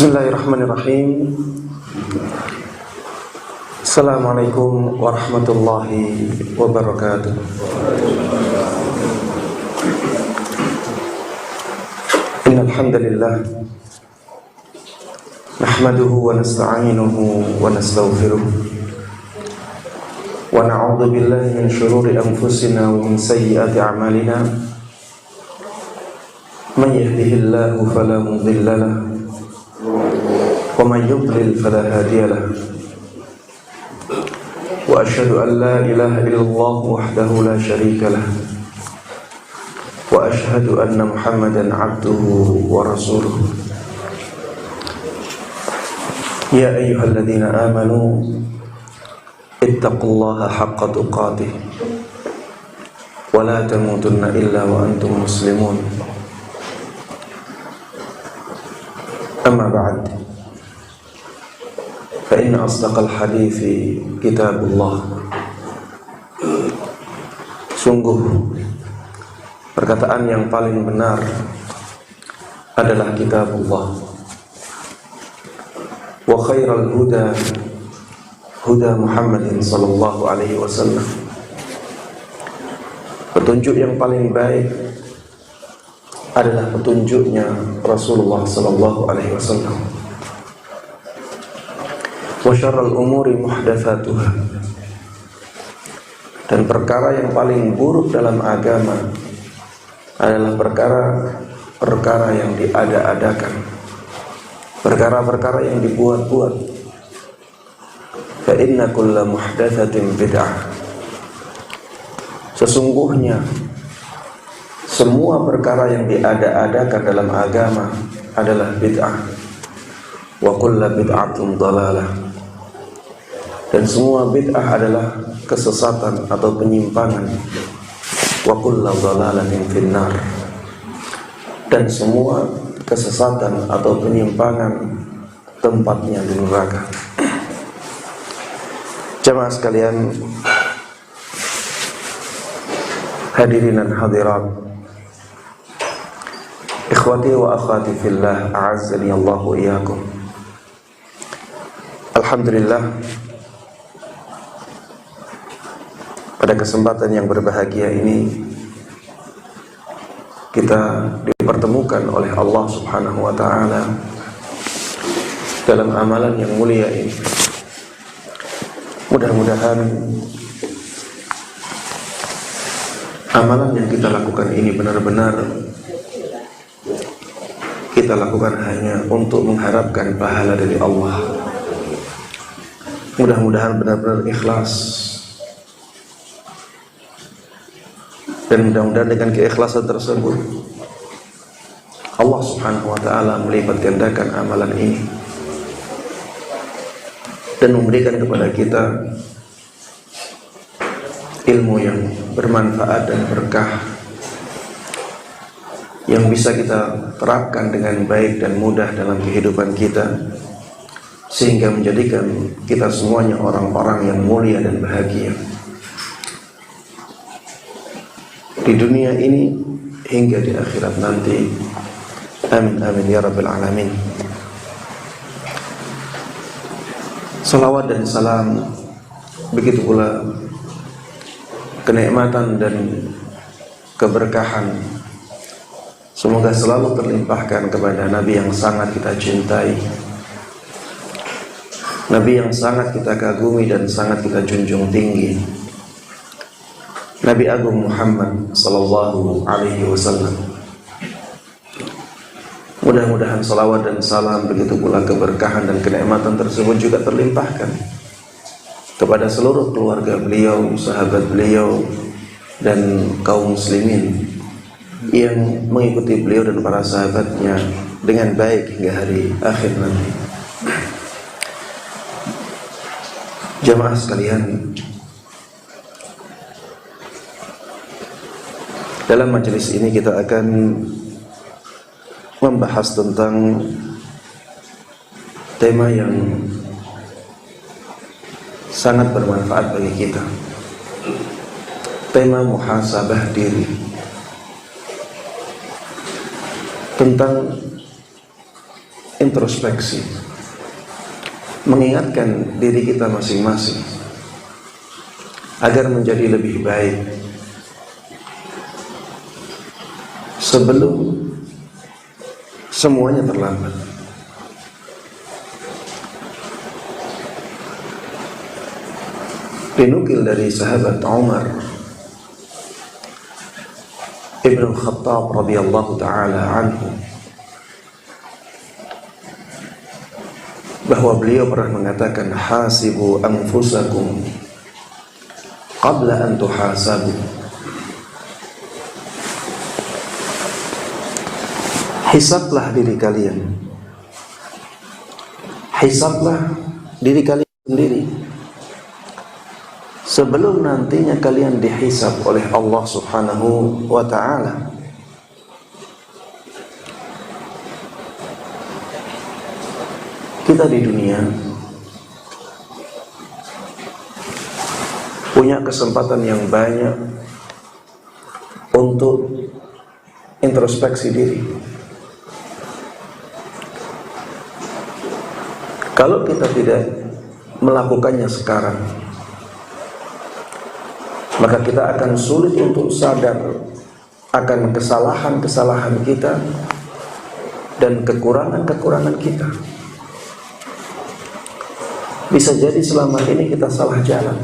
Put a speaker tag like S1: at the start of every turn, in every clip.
S1: Bismillahirrahmanirrahim. Assalamualaikum warahmatullahi wabarakatuh. Innal hamdalillah nahmaduhu wa nasta'inuhu wa nastaghfiruh wa na'udzu billahi min shururi anfusina wa min sayyiati a'malina. Man yahdihillahu fala mudilla lahu wa man yudlil fala hadiya lahu. Wa asyhadu an la ilaha illallah wahdahu la syarika lahu wa asyhadu anna Muhammadan abduhu wa rasuluh. Ya ayyuhalladzina amanu ittaqullaha haqqa tuqatih wa la tamutunna illa wa antum muslimun. Amma ba'd, fa inna asdaqal hadithi kitabullah. Sungguh perkataan yang paling benar adalah kitabullah. Wa khairal huda huda Muhammadin sallallahu alaihi wasallam. Petunjuk yang paling baik adalah petunjuknya Rasulullah sallallahu alaihi wasallam. Wa syarrul umuri muhdatsatuha. Dan perkara yang paling buruk dalam agama adalah perkara yang diada-adakan, perkara-perkara yang dibuat-buat. Fa inna kulla muhdatsatin bid'ah. Sesungguhnya semua perkara yang diada-adakan dalam agama adalah bid'ah. Wa kullu bid'atin dhalalah. Dan semua bid'ah adalah kesesatan atau penyimpangan. Wa kullu dhalalatin finnar. Dan semua kesesatan atau penyimpangan tempatnya di neraka. Jamaah sekalian, hadirin dan hadirat, ikhwati wa akhwati fillah, a'azzani Allahu iyyakum. Alhamdulillah, pada kesempatan yang berbahagia ini kita dipertemukan oleh Allah Subhanahu wa taala dalam amalan yang mulia ini. Mudah-mudahan amalan yang kita lakukan ini benar-benar kita lakukan hanya untuk mengharapkan pahala dari Allah. Mudah-mudahan benar-benar ikhlas. Dan mudah-mudahan dengan keikhlasan tersebut Allah Subhanahu wa taala melipat gandakan amalan ini dan memberikan kepada kita ilmu yang bermanfaat dan berkah yang bisa kita terapkan dengan baik dan mudah dalam kehidupan kita, sehingga menjadikan kita semuanya orang-orang yang mulia dan bahagia di dunia ini hingga di akhirat nanti. Amin amin ya rabbal alamin. Salawat dan salam, begitu pula kenikmatan dan keberkahan, semoga selalu terlimpahkan kepada Nabi yang sangat kita cintai, Nabi yang sangat kita kagumi dan sangat kita junjung tinggi, Nabi Agung Muhammad sallallahu alaihi wasallam. Mudah-mudahan salawat dan salam, begitu pula keberkahan dan kenikmatan tersebut juga terlimpahkan kepada seluruh keluarga beliau, sahabat beliau, dan kaum muslimin yang mengikuti beliau dan para sahabatnya dengan baik hingga hari akhir nanti. Jamaah sekalian, dalam majelis ini kita akan membahas tentang tema yang sangat bermanfaat bagi kita. Tema muhasabah diri. Tentang introspeksi, mengingatkan diri kita masing-masing agar menjadi lebih baik sebelum semuanya terlambat. Dinukil dari sahabat Umar Ibn Khattab radhiyallahu ta'ala anhu bahwa beliau pernah mengatakan, hasibu anfusakum qabla an tuhasabu. Hisablah diri kalian, hisablah diri kalian sendiri sebelum nantinya kalian dihisab oleh Allah Subhanahu wa ta'ala. Kita di dunia punya kesempatan yang banyak untuk introspeksi diri. Kalau kita tidak melakukannya sekarang, maka kita akan sulit untuk sadar akan kesalahan-kesalahan kita dan kekurangan-kekurangan kita. Bisa jadi selama ini kita salah jalan.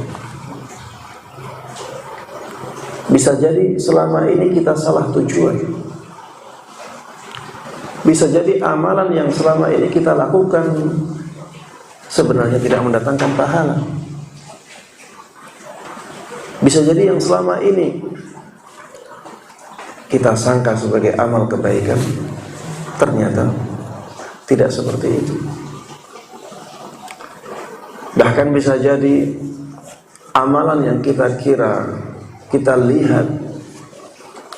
S1: Bisa jadi selama ini kita salah tujuan. Bisa jadi amalan yang selama ini kita lakukan sebenarnya tidak mendatangkan pahala. Bisa jadi yang selama ini kita sangka sebagai amal kebaikan ternyata tidak seperti itu. Bahkan bisa jadi amalan yang kita kira, kita lihat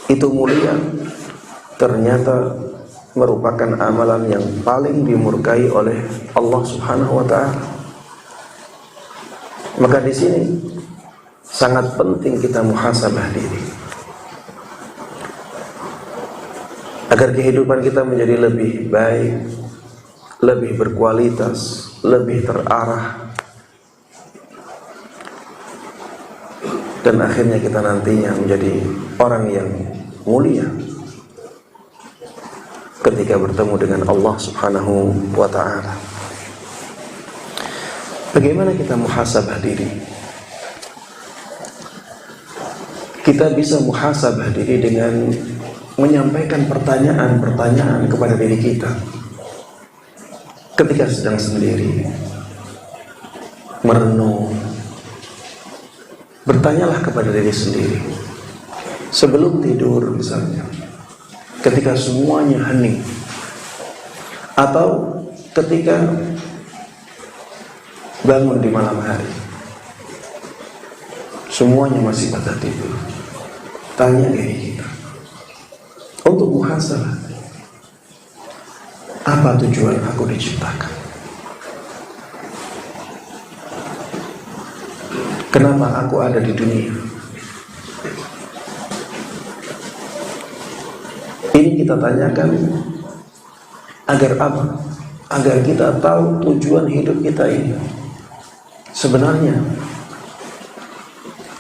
S1: itu mulia, ternyata merupakan amalan yang paling dimurkai oleh Allah Subhanahu wa ta'ala. Maka di sini sangat penting kita muhasabah diri agar kehidupan kita menjadi lebih baik, lebih berkualitas, lebih terarah, dan akhirnya kita nantinya menjadi orang yang mulia ketika bertemu dengan Allah Subhanahu wa ta'ala. Bagaimana kita muhasabah diri? Kita bisa muhasabah diri dengan menyampaikan pertanyaan-pertanyaan kepada diri kita ketika sedang sendiri, merenung. Bertanyalah kepada diri sendiri sebelum tidur misalnya, ketika semuanya hening, atau ketika bangun di malam hari, semuanya masih pada tidur. Tanya diri kita untuk muhasabah, apa tujuan aku diciptakan? Kenapa aku ada di dunia? Ini kita tanyakan agar apa? Agar kita tahu tujuan hidup kita ini. Sebenarnya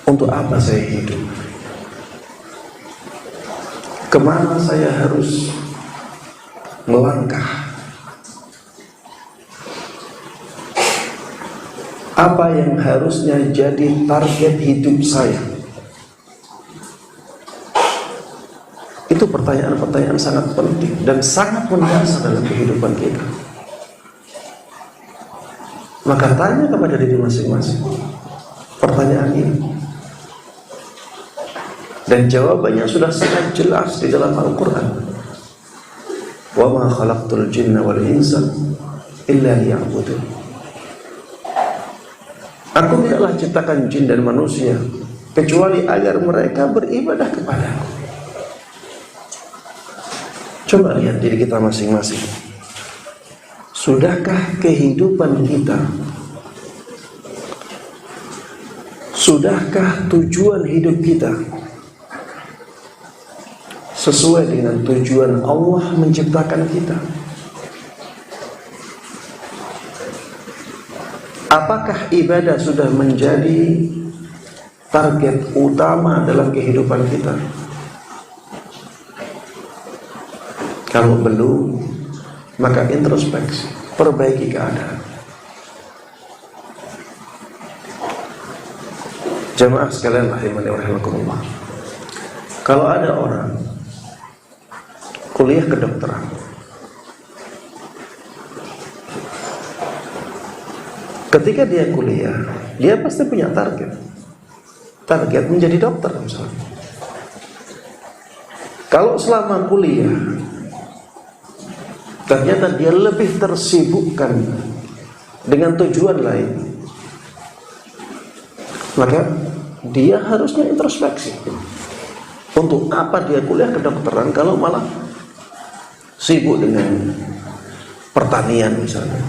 S1: untuk apa saya hidup? Kemana saya harus melangkah? Apa yang harusnya jadi target hidup saya? Itu pertanyaan-pertanyaan sangat penting dan sangat mendasar dalam kehidupan kita. Maka tanya kepada diri masing-masing pertanyaan ini. Dan jawabannya sudah sangat jelas di dalam Al-Quran. Wa ma khalaqtul jinna wal insa illa liya'budun. Aku tidaklah ciptakan jin dan manusia kecuali agar mereka beribadah kepadaku. Coba lihat diri kita masing-masing. Sudahkah kehidupan kita, sudahkah tujuan hidup kita sesuai dengan tujuan Allah menciptakan kita? Apakah ibadah sudah menjadi target utama dalam kehidupan kita? Kalau belum, maka introspeksi, perbaiki keadaan. Jamaah sekalian rahimani wa rahimakumullah. Kalau ada orang kuliah kedokteran, ketika dia kuliah, dia pasti punya target. Target menjadi dokter misalnya. Kalau selama kuliah ternyata dia lebih tersibukkan dengan tujuan lain, maka dia harusnya introspeksi. Untuk apa dia kuliah kedokteran kalau malah sibuk dengan pertanian misalnya,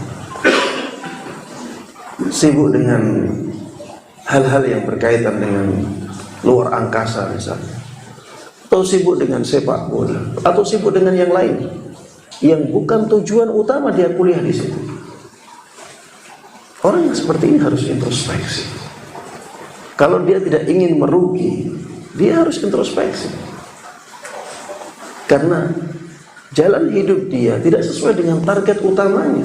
S1: sibuk dengan hal-hal yang berkaitan dengan luar angkasa misalnya, atau sibuk dengan sepak bola, atau sibuk dengan yang lain yang bukan tujuan utama dia kuliah di situ. Orang yang seperti ini harus introspeksi. Kalau dia tidak ingin merugi, dia harus introspeksi. Karena jalan hidup dia tidak sesuai dengan target utamanya.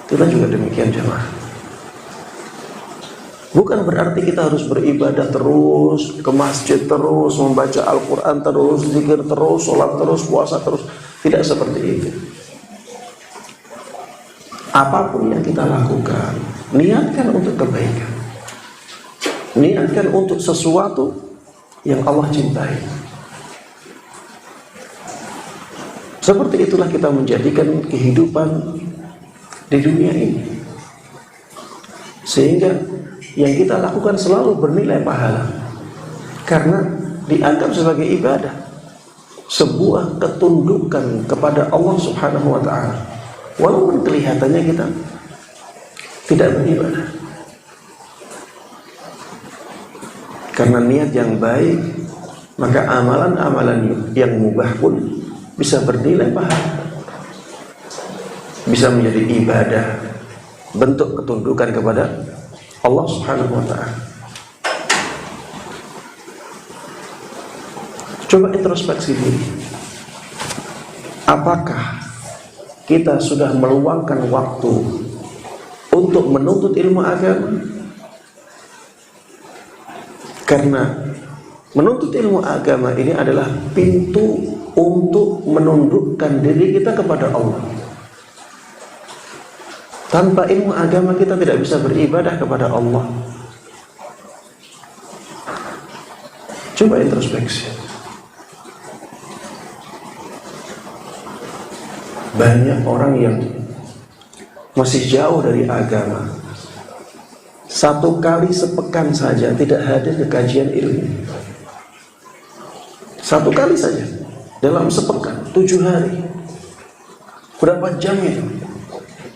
S1: Kita juga demikian jemaah. Bukan berarti kita harus beribadah terus, ke masjid terus, membaca Al-Quran terus, zikir terus, sholat terus, puasa terus. Tidak seperti itu. Apapun yang kita lakukan, niatkan untuk kebaikan, niatkan untuk sesuatu yang Allah cintai. Seperti itulah kita menjadikan kehidupan di dunia ini, sehingga yang kita lakukan selalu bernilai pahala, karena dianggap sebagai ibadah, sebuah ketundukan kepada Allah Subhanahu wa ta'ala. Walaupun kelihatannya kita tidak beribadah, karena niat yang baik, maka amalan-amalan yang mubah pun bisa bernilai pahala, bisa menjadi ibadah, bentuk ketundukan kepada Allah Subhanahu wa ta'ala. Coba introspeksi diri. Apakah kita sudah meluangkan waktu untuk menuntut ilmu agama? Karena menuntut ilmu agama ini adalah pintu untuk menundukkan diri kita kepada Allah. Tanpa ilmu agama kita tidak bisa beribadah kepada Allah. Coba introspeksi. Banyak orang yang masih jauh dari agama, satu kali sepekan saja tidak hadir ke kajian ilmu. Satu kali saja dalam sepekan, 7 hari. Berapa jam itu?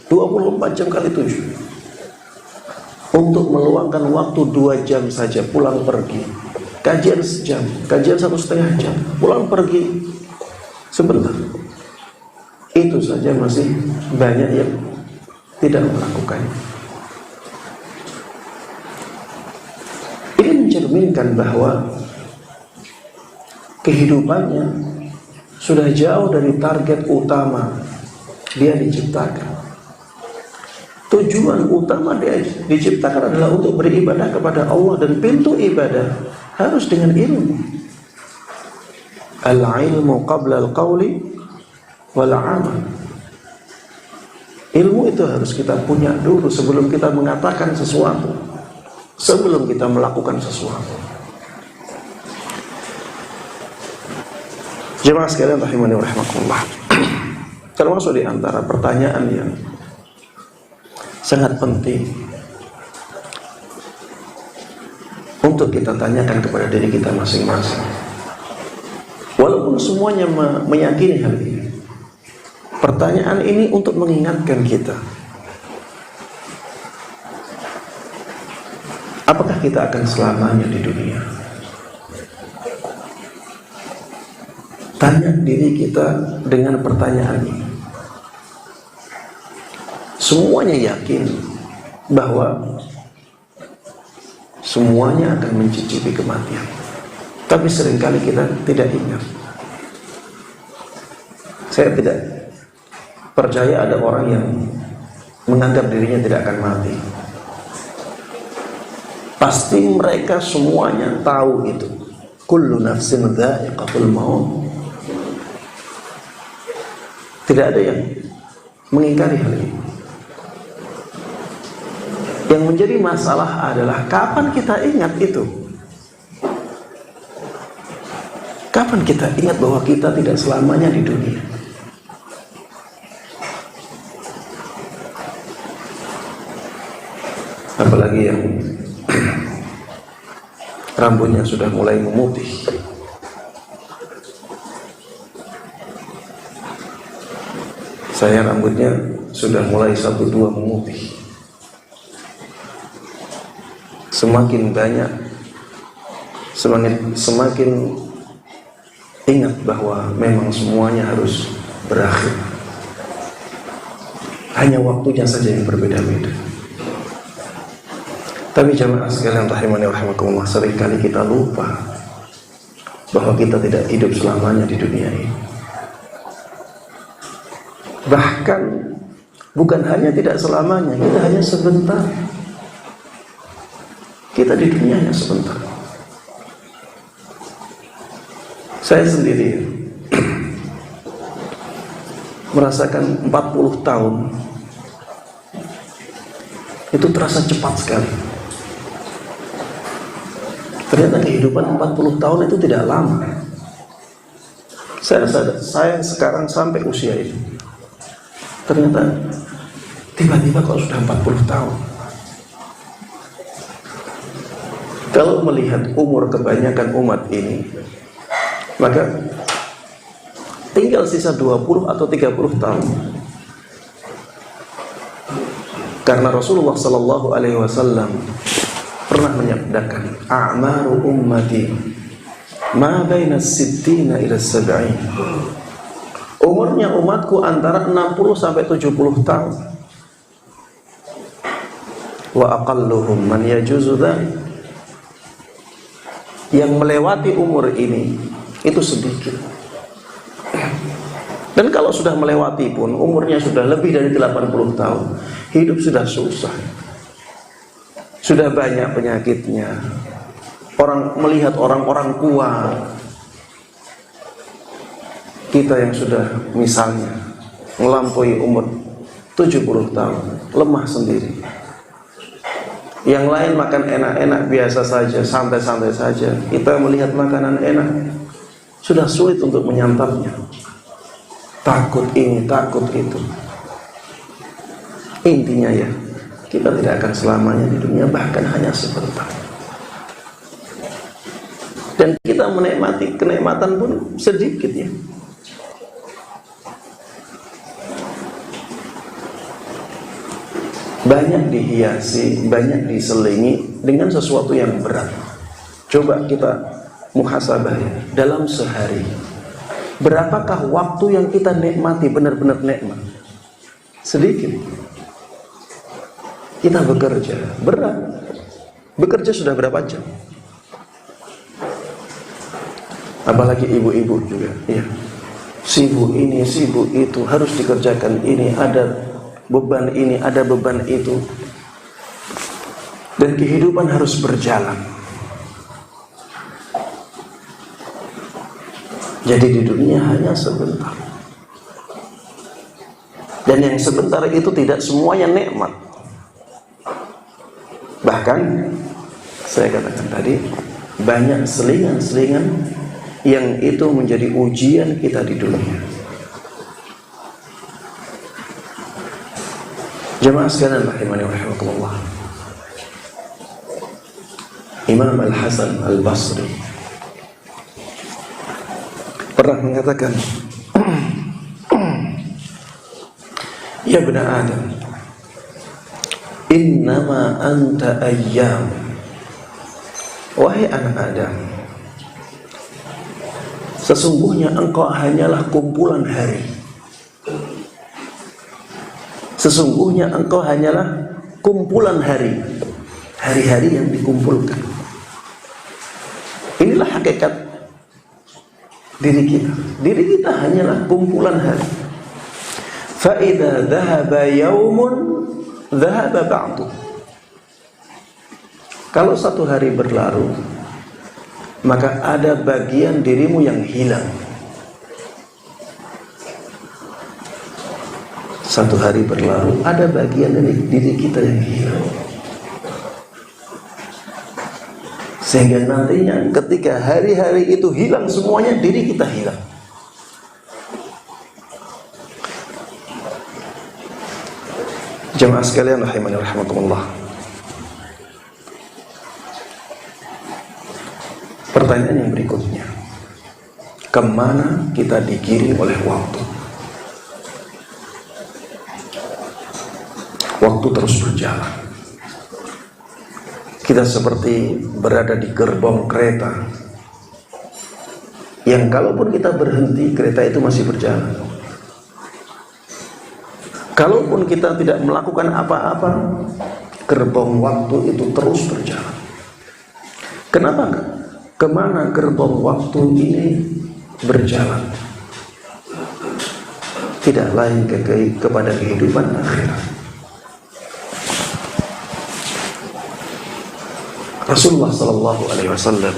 S1: 24 jam kali 7. Untuk meluangkan waktu 2 jam saja pulang pergi. Kajian sejam, kajian 1,5 jam, pulang pergi sebentar. Itu saja masih banyak yang tidak melakukannya. Ini mencerminkan bahwa kehidupannya sudah jauh dari target utama dia diciptakan. Tujuan utama dia diciptakan adalah untuk beribadah kepada Allah, dan pintu ibadah harus dengan ilmu. Al-ilmu qabla al-qawli wal amal. Ilmu itu harus kita punya dulu sebelum kita mengatakan sesuatu, sebelum kita melakukan sesuatu. Jemaah sekalian rahimani wa rahimakumullah. Termasuk di antara pertanyaan yang sangat penting untuk kita tanyakan kepada diri kita masing-masing. Walaupun semuanya meyakini hal ini, pertanyaan ini untuk mengingatkan kita, apakah kita akan selamanya di dunia? Tanya diri kita dengan pertanyaan ini. semuanya yakin bahwa semuanya akan mencicipi kematian. Tapi seringkali kita tidak ingat. Saya tidak percaya ada orang yang menganggap dirinya tidak akan mati. Pasti mereka semuanya tahu itu. Kullu nafsin dha'iqatul maut. Tidak ada yang mengingkari hal ini. Yang menjadi masalah adalah kapan kita ingat itu. Kapan kita ingat bahwa kita tidak selamanya di dunia. Apalagi yang rambutnya sudah mulai memutih. Saya rambutnya sudah mulai 1-2 memutih. Semakin banyak, semakin ingat bahwa memang semuanya harus berakhir. Hanya waktunya saja yang berbeda-beda. Tapi jamaah sekalian rahimani rahimakumullah, seringkali kita lupa bahwa kita tidak hidup selamanya di dunia ini. Bahkan bukan hanya tidak selamanya, kita hanya sebentar. Kita di dunia hanya sebentar. Saya sendiri merasakan 40 tahun itu terasa cepat sekali. Ternyata kehidupan 40 tahun itu tidak lama. Saya sekarang sampai usia ini, ternyata tiba-tiba kok sudah 40 tahun. Kalau melihat umur kebanyakan umat ini, maka tinggal sisa 20 atau 30 tahun. Karena Rasulullah sallallahu alaihi wasallam pernah menyabdakan, a'maru ummati ma baina sittina ila sab'in. Umurnya umatku antara 60 sampai 70 tahun. Wa aqalluhum man yajuzu dzalik. Yang melewati umur ini itu sedikit. Dan kalau sudah melewati pun umurnya sudah lebih dari 80 tahun, hidup sudah susah. Sudah banyak penyakitnya. Orang melihat orang-orang kuat, kita yang sudah misalnya melampaui umur 70 tahun, lemah sendiri. Yang lain makan enak-enak biasa saja, santai-santai saja. Kita melihat makanan enak, sudah sulit untuk menyantapnya. Takut ini, takut itu. Intinya ya, kita tidak akan selamanya di dunia, bahkan hanya sebentar. Dan kita menikmati kenikmatan pun sedikit ya. Banyak dihiasi, banyak diselingi dengan sesuatu yang berat. Coba kita muhasabah ya, dalam sehari berapakah waktu yang kita nikmati benar-benar nikmat? Sedikit. Kita bekerja, berat. Bekerja sudah berapa jam? Apalagi ibu-ibu juga ya. Sibuk ini, sibuk itu, harus dikerjakan ini, ada beban ini, ada beban itu. Dan kehidupan harus berjalan. Jadi di dunia hanya sebentar. Dan yang sebentar itu tidak semuanya nikmat. Bahkan saya katakan tadi, banyak selingan-selingan yang itu menjadi ujian kita di dunia. Jemaah sekalian rahimani wa rahimakumullah. Imam Al-Hasan Al-Basri pernah mengatakan, ya bani Adam, innama anta ayyam. Wahai anak Adam, sesungguhnya engkau hanyalah kumpulan hari. Sesungguhnya engkau hanyalah kumpulan hari-hari yang dikumpulkan. Inilah hakikat diri kita. Diri kita hanyalah kumpulan hari. Fa idza dhahaba yaumun dhahaba ba'du. Kalau satu hari berlalu, maka ada bagian dirimu yang hilang. Satu hari berlalu, ada bagian dari diri kita yang hilang. Sehingga nantinya ketika hari-hari itu hilang semuanya, diri kita hilang. Jemaah sekalian rahimani rahimakumullah. Pertanyaan yang berikutnya, kemana kita digiring oleh waktu? Waktu terus berjalan. Kita seperti berada di gerbong kereta yang kalaupun kita berhenti, kereta itu masih berjalan. Kalaupun kita tidak melakukan apa-apa, gerbong waktu itu terus berjalan. Kenapa? Kemana gerbong waktu ini berjalan? Tidak lain kepada kehidupan akhirat. Rasulullah Sallallahu Alaihi Wasallam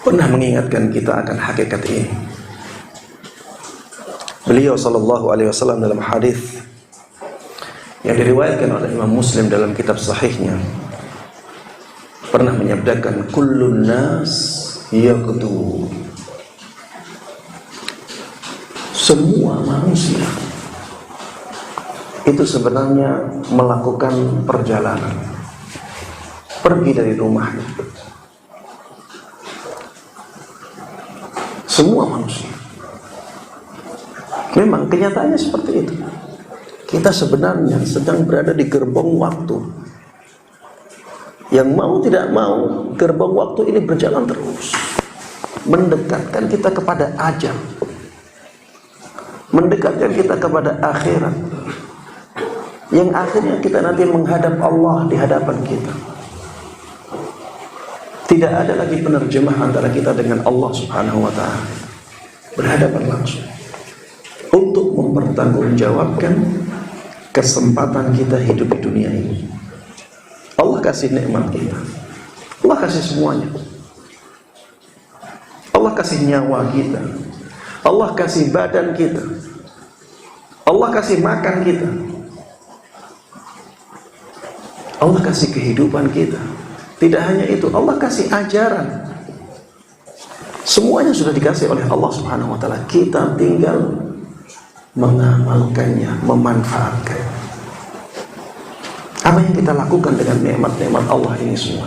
S1: pernah mengingatkan kita akan hakikat ini. Beliau Sallallahu Alaihi Wasallam dalam hadis yang diriwayatkan oleh Imam Muslim dalam kitab sahihnya pernah menyabdakan, kullun nas yaqdu. Semua manusia itu sebenarnya melakukan perjalanan, pergi dari rumahnya. Semua manusia. Memang kenyataannya seperti itu. Kita sebenarnya sedang berada di gerbong waktu. Yang mau tidak mau, gerbong waktu ini berjalan terus, mendekatkan kita kepada ajal, mendekatkan kita kepada akhirat, yang akhirnya kita nanti menghadap Allah di hadapan kita. Tidak ada lagi penerjemah antara kita dengan Allah Subhanahu wa Ta'ala, berhadapan langsung untuk mempertanggungjawabkan kesempatan kita hidup di dunia ini. Allah kasih nikmat kita, Allah kasih semuanya, Allah kasih nyawa kita, Allah kasih badan kita, Allah kasih makan kita, Allah kasih kehidupan kita. Tidak hanya itu, Allah kasih ajaran. Semuanya sudah dikasih oleh Allah Subhanahu wa Ta'ala. Kita tinggal mengamalkannya, memanfaatkannya. Apa yang kita lakukan dengan nikmat-nikmat Allah ini semua?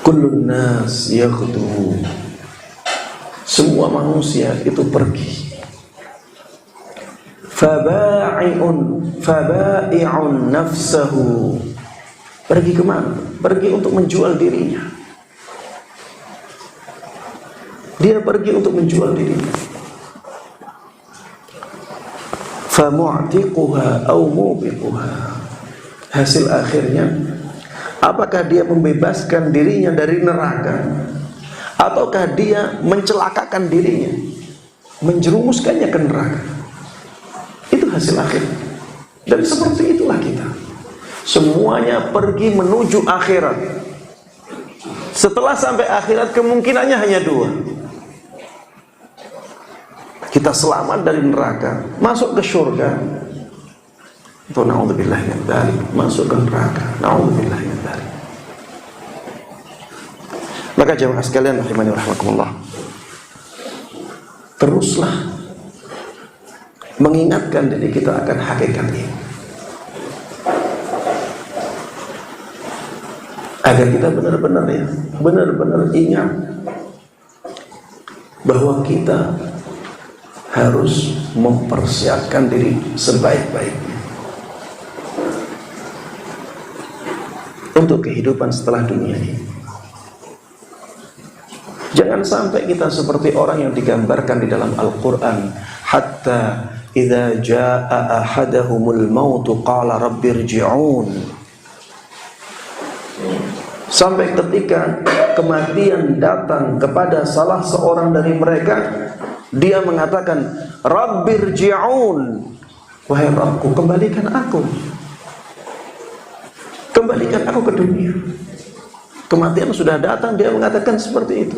S1: Kullun nas yaghdu. Semua manusia itu pergi. Faba'i'un nafsahu. Pergi kemana? Pergi untuk menjual dirinya. Dia pergi untuk menjual dirinya. Famu'tiquha au mubiquha. Hasil akhirnya, apakah dia membebaskan dirinya dari neraka, ataukah dia mencelakakan dirinya, menjerumuskannya ke neraka? Itu hasil akhir. Dan seperti itulah kita. Semuanya pergi menuju akhirat. Setelah sampai akhirat, kemungkinannya hanya dua. Kita selamat dari neraka, masuk ke surga, atau na'udzubillah min dzalik, masuk ke neraka, na'udzubillah min dzalik. Maka jemaah sekalian rahimani wa rahimakumullah, teruslah mengingatkan diri kita akan hakikat ini, agar kita benar-benar ingat bahwa kita harus mempersiapkan diri sebaik-baiknya untuk kehidupan setelah dunia ini. Jangan sampai kita seperti orang yang digambarkan di dalam Al-Quran, hatta idza jaa ahadahumul mautu qala rabbirji'un, sampai ketika kematian datang kepada salah seorang dari mereka, dia mengatakan rabbirji'un, wahai Rabbku, kembalikan aku ke dunia. Kematian sudah datang, dia mengatakan seperti itu.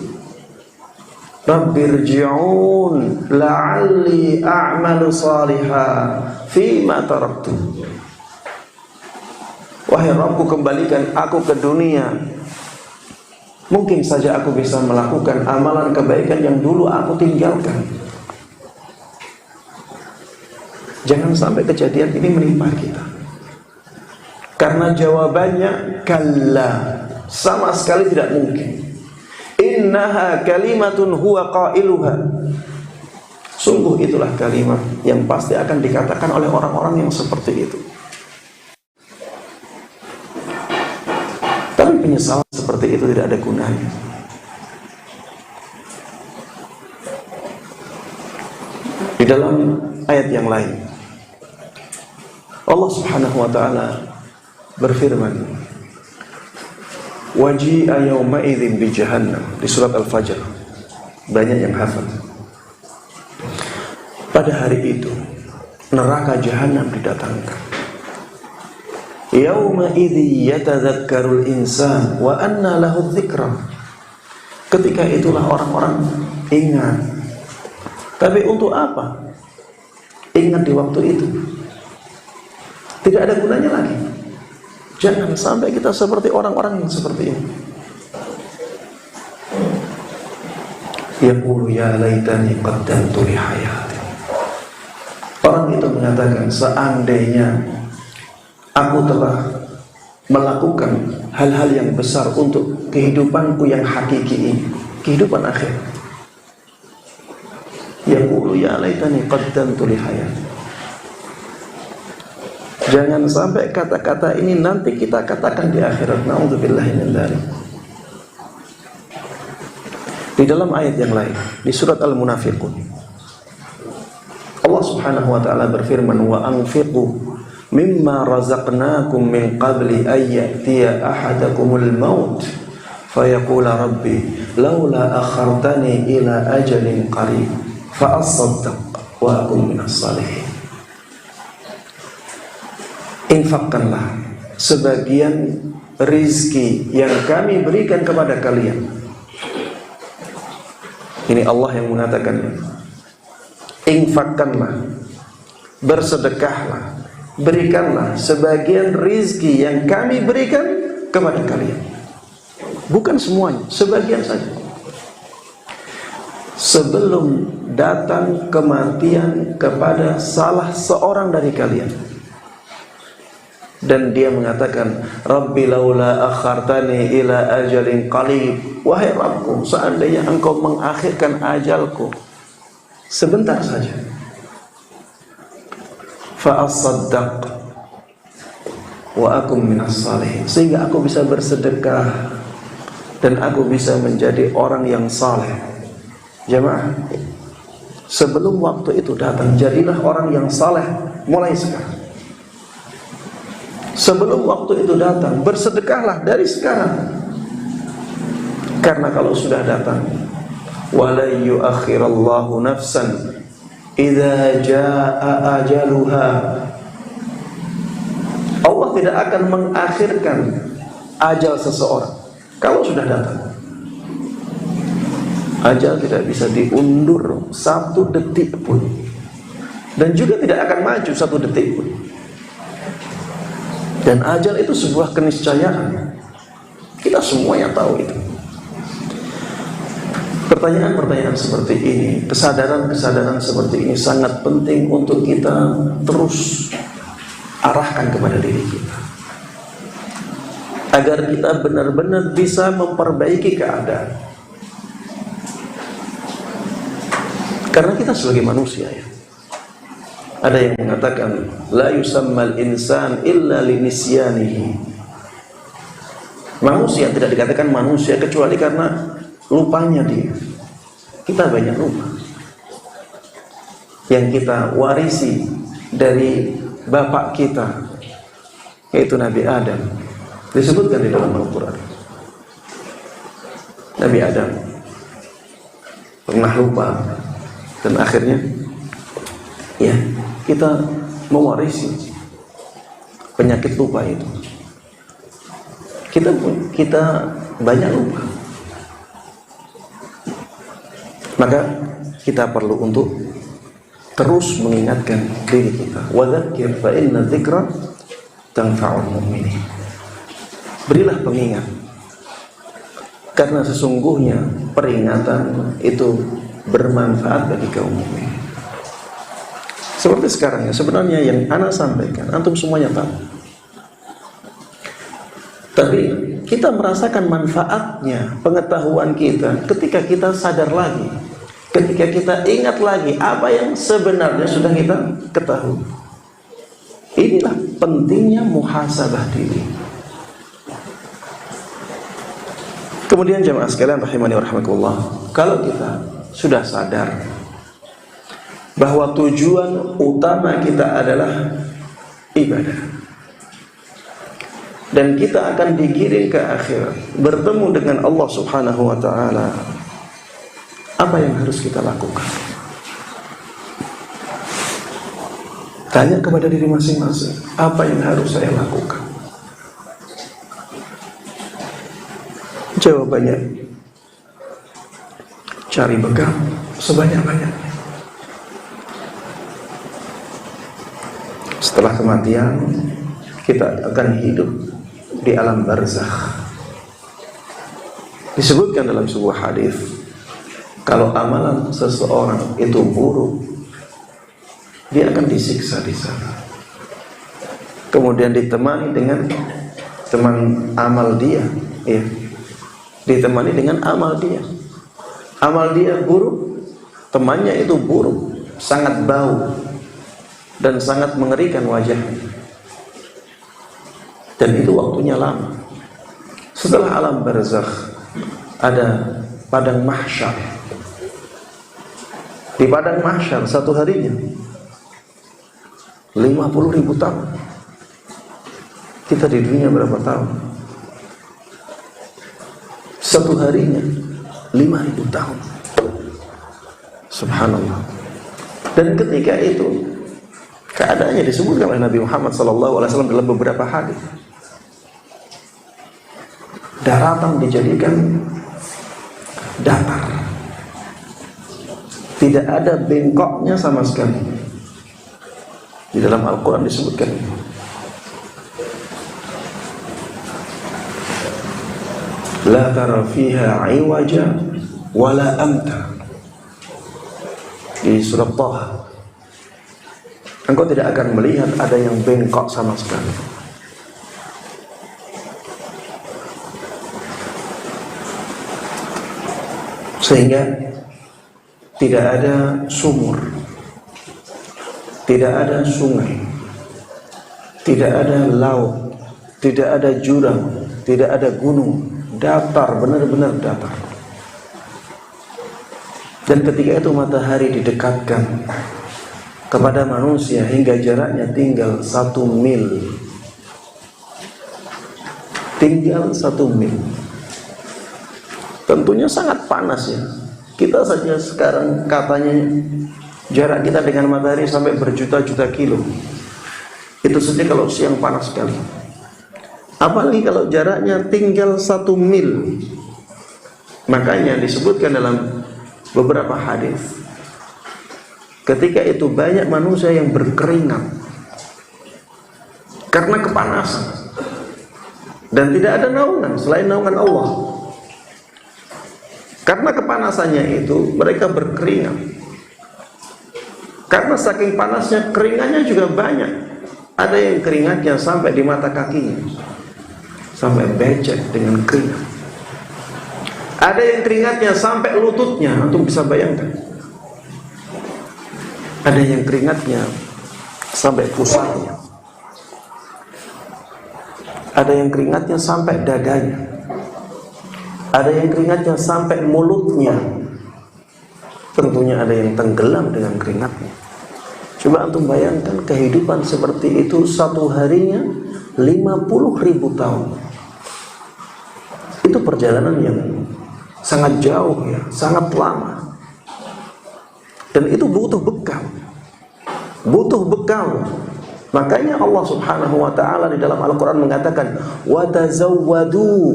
S1: Rabbirji'un la'alli a'malu salihah fima taraktu. Wahai Rabbku, kembalikan aku ke dunia. Mungkin saja aku bisa melakukan amalan kebaikan yang dulu aku tinggalkan. Jangan sampai kejadian ini menimpa kita. Karena jawabannya kalla, sama sekali tidak mungkin. Innaha kalimatun huwa qailuha. Sungguh itulah kalimat yang pasti akan dikatakan oleh orang-orang yang seperti itu. Tapi penyesalan seperti itu tidak ada gunanya. Di dalam ayat yang lain, Allah Subhanahu wa ta'ala berfirman, waji'a yawma idzin bi jahannam, di surat Al-Fajr. Banyak yang hafal. Pada hari itu neraka jahanam didatangkan. Yawma idzi yatadzakkarul insan wa anna lahu dzikra. Ketika itulah orang-orang ingat. Tapi untuk apa? Ingat di waktu itu. Tidak ada gunanya lagi. Jangan sampai kita seperti orang-orang yang seperti ini. Yaqulu ya laitani qaddamtu li hayati. Orang itu mengatakan, seandainya aku telah melakukan hal-hal yang besar untuk kehidupanku yang hakiki ini, kehidupan akhir. Yaqulu ya laitani qaddamtu li hayati. Jangan sampai kata-kata ini nanti kita katakan di akhirat. Na'udzubillahi min dzalik. Di dalam ayat yang lain, di surat Al-Munafiqun, Allah Subhanahu wa ta'ala berfirman, wa anfiqu mimma razaqnakum min qabli an ya'tiya ahadakumul maut fayaqula rabbi laula akhartani ila ajalin qarib fa asaddaq wa akun minas salihin. Infakkanlah sebagian rizki yang kami berikan kepada kalian. Ini Allah yang mengatakannya. Infakkanlah, bersedekahlah, berikanlah sebagian rizki yang kami berikan kepada kalian. Bukan semuanya, sebagian saja. Sebelum datang kematian kepada salah seorang dari kalian, dan dia mengatakan, Rabbi laula akhartani ila ajalin qalib, wahai Rabbku, seandainya engkau mengakhirkan ajalku sebentar saja, fa asaddaq wa akum minas salihin, sehingga aku bisa bersedekah dan aku bisa menjadi orang yang saleh. Jemaah, sebelum waktu itu datang, jadilah orang yang saleh mulai sekarang. Sebelum waktu itu datang, bersedekahlah dari sekarang. Karena kalau sudah datang, wala yuakhirallahu nafsan idza jaa ajaluha. Allah tidak akan mengakhirkan ajal seseorang kalau sudah datang. Ajal tidak bisa diundur satu detik pun, dan juga tidak akan maju satu detik pun. Dan ajal itu sebuah keniscayaan. Kita semua yang tahu itu. Pertanyaan-pertanyaan seperti ini, kesadaran-kesadaran seperti ini sangat penting untuk kita terus arahkan kepada diri kita, agar kita benar-benar bisa memperbaiki keadaan. Karena kita sebagai manusia, ya, ada yang mengatakan la yusammal insan illa linisyanihi. Manusia tidak dikatakan manusia kecuali karena lupanya dia. Kita banyak lupa yang kita warisi dari bapak kita, yaitu Nabi Adam. Disebutkan di dalam Al-Quran, Nabi Adam pernah lupa, dan akhirnya ya kita mewarisi penyakit lupa itu. Kita banyak lupa, maka kita perlu untuk terus mengingatkan diri kita. Wadzakir fa inna dzikra tanfa'ul mu'minin. Berilah pengingat, karena sesungguhnya peringatan itu bermanfaat bagi kaum mukmin. Seperti sekarang ya, sebenarnya yang ana sampaikan antum semuanya tahu, tapi kita merasakan manfaatnya pengetahuan kita ketika kita sadar lagi, ketika kita ingat lagi apa yang sebenarnya sudah kita ketahui. Inilah pentingnya muhasabah diri. Kemudian jemaah sekalian rahimani wa rahimakumullah, kalau kita sudah sadar bahwa tujuan utama kita adalah ibadah, dan kita akan digiring ke akhirat bertemu dengan Allah Subhanahu wa taala, apa yang harus kita lakukan? Tanya kepada diri masing-masing, apa yang harus saya lakukan? Jawabannya, cari bekal sebanyak-banyaknya. Setelah kematian, kita akan hidup di alam barzakh. Disebutkan dalam sebuah hadis, kalau amalan seseorang itu buruk, dia akan disiksa di sana. Kemudian ditemani dengan teman amal dia, ya. Ditemani dengan amal dia. Amal dia buruk, temannya itu buruk, sangat bau dan sangat mengerikan wajahnya. Dan itu waktunya lama. Setelah alam barzakh ada padang mahsyar. Di padang mahsyar satu harinya 50.000 tahun. Kita di dunia berapa tahun? Satu harinya 5.000 tahun. Subhanallah. Dan ketika itu keadaannya disebutkan oleh Nabi Muhammad SAW dalam beberapa hadis. Daratan dijadikan datar, tidak ada bengkoknya sama sekali. Di dalam Al-Quran disebutkan, la tara fiha iwaja wala amta. Di surah Taha, engkau tidak akan melihat ada yang bengkok sama sekali. Sehingga tidak ada sumur, tidak ada sungai, tidak ada laut, tidak ada jurang, tidak ada gunung. Datar, benar-benar datar. Dan ketika itu matahari didekatkan kepada manusia hingga jaraknya tinggal 1 mil. Tinggal 1 mil. Tentunya sangat panas ya. Kita saja sekarang katanya jarak kita dengan matahari sampai berjuta-juta kilo. Itu saja kalau siang panas sekali. Apalagi kalau jaraknya tinggal 1 mil. Makanya disebutkan dalam beberapa hadis, ketika itu banyak manusia yang berkeringat karena kepanasan, dan tidak ada naungan selain naungan Allah. Karena kepanasannya itu mereka berkeringat. Karena saking panasnya keringatnya juga banyak. Ada yang keringatnya sampai di mata kakinya, sampai becek dengan keringat. Ada yang keringatnya sampai lututnya, antum bisa bayangkan. Ada yang keringatnya sampai pusarnya. Ada yang keringatnya sampai dadanya. ada yang keringatnya sampai mulutnya, tentunya ada yang tenggelam dengan keringatnya. Coba antum bayangkan kehidupan seperti itu, satu harinya 50.000 tahun. Itu perjalanan yang sangat jauh ya, sangat lama. Dan itu butuh bekal. Butuh bekal. Makanya Allah Subhanahu wa taala di dalam Al-Qur'an mengatakan, "Wa tazawwadu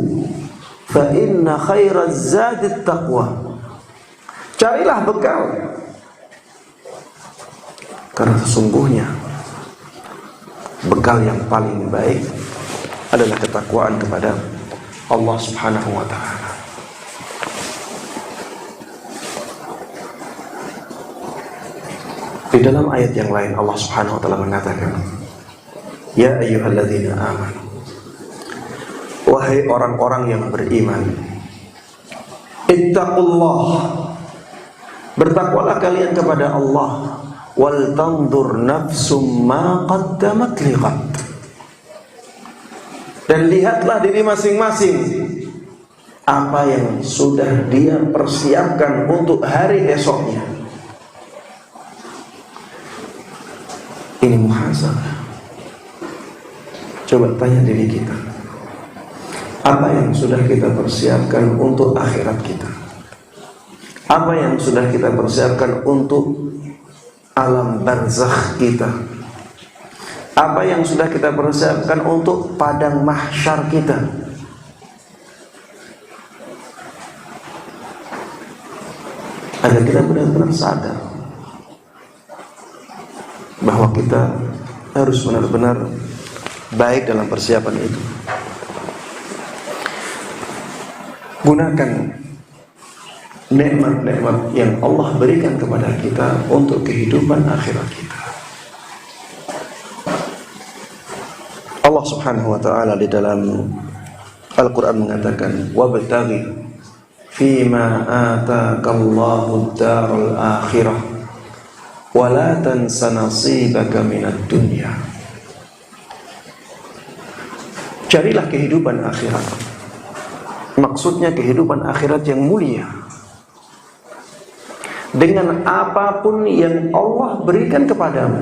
S1: fa inna khairaz zadit taqwa." Carilah bekal. Karena sesungguhnya bekal yang paling baik adalah ketakwaan kepada Allah Subhanahu wa taala. Di dalam ayat yang lain Allah Subhanahu wa taala mengatakan, "Ya ayyuhalladzina amanu." Wahai orang-orang yang beriman, ittaqullah. Bertakwalah kalian kepada Allah. Wal tanzur nafsum ma qaddamat liqad. Dan lihatlah diri masing-masing apa yang sudah dia persiapkan untuk hari esoknya. Ini muhasabah. Coba tanya diri kita, apa yang sudah kita persiapkan untuk akhirat kita? Apa yang sudah kita persiapkan untuk alam barzakh kita? Apa yang sudah kita persiapkan untuk padang mahsyar kita? Agar kita benar-benar sadar bahwa kita harus benar-benar baik dalam persiapan itu. Gunakan nikmat-nikmat yang Allah berikan kepada kita untuk kehidupan akhirat kita. Allah Subhanahu wa taala di dalam Al-Qur'an mengatakan, "Wabtaghi fima ataakallahu ad-daral akhirah wa la tansa nasibaka minad dunya." Carilah kehidupan akhirat. Maksudnya kehidupan akhirat yang mulia, dengan apapun yang Allah berikan kepadamu.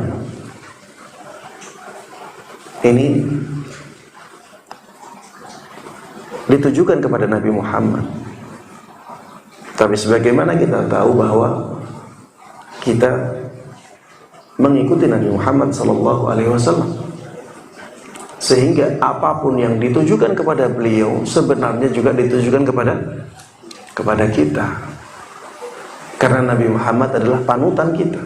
S1: Ini ditujukan kepada Nabi Muhammad. Tapi sebagaimana kita tahu bahwa kita mengikuti Nabi Muhammad SAW, sehingga apapun yang ditujukan kepada beliau sebenarnya juga ditujukan kepada kita. Karena Nabi Muhammad adalah panutan kita.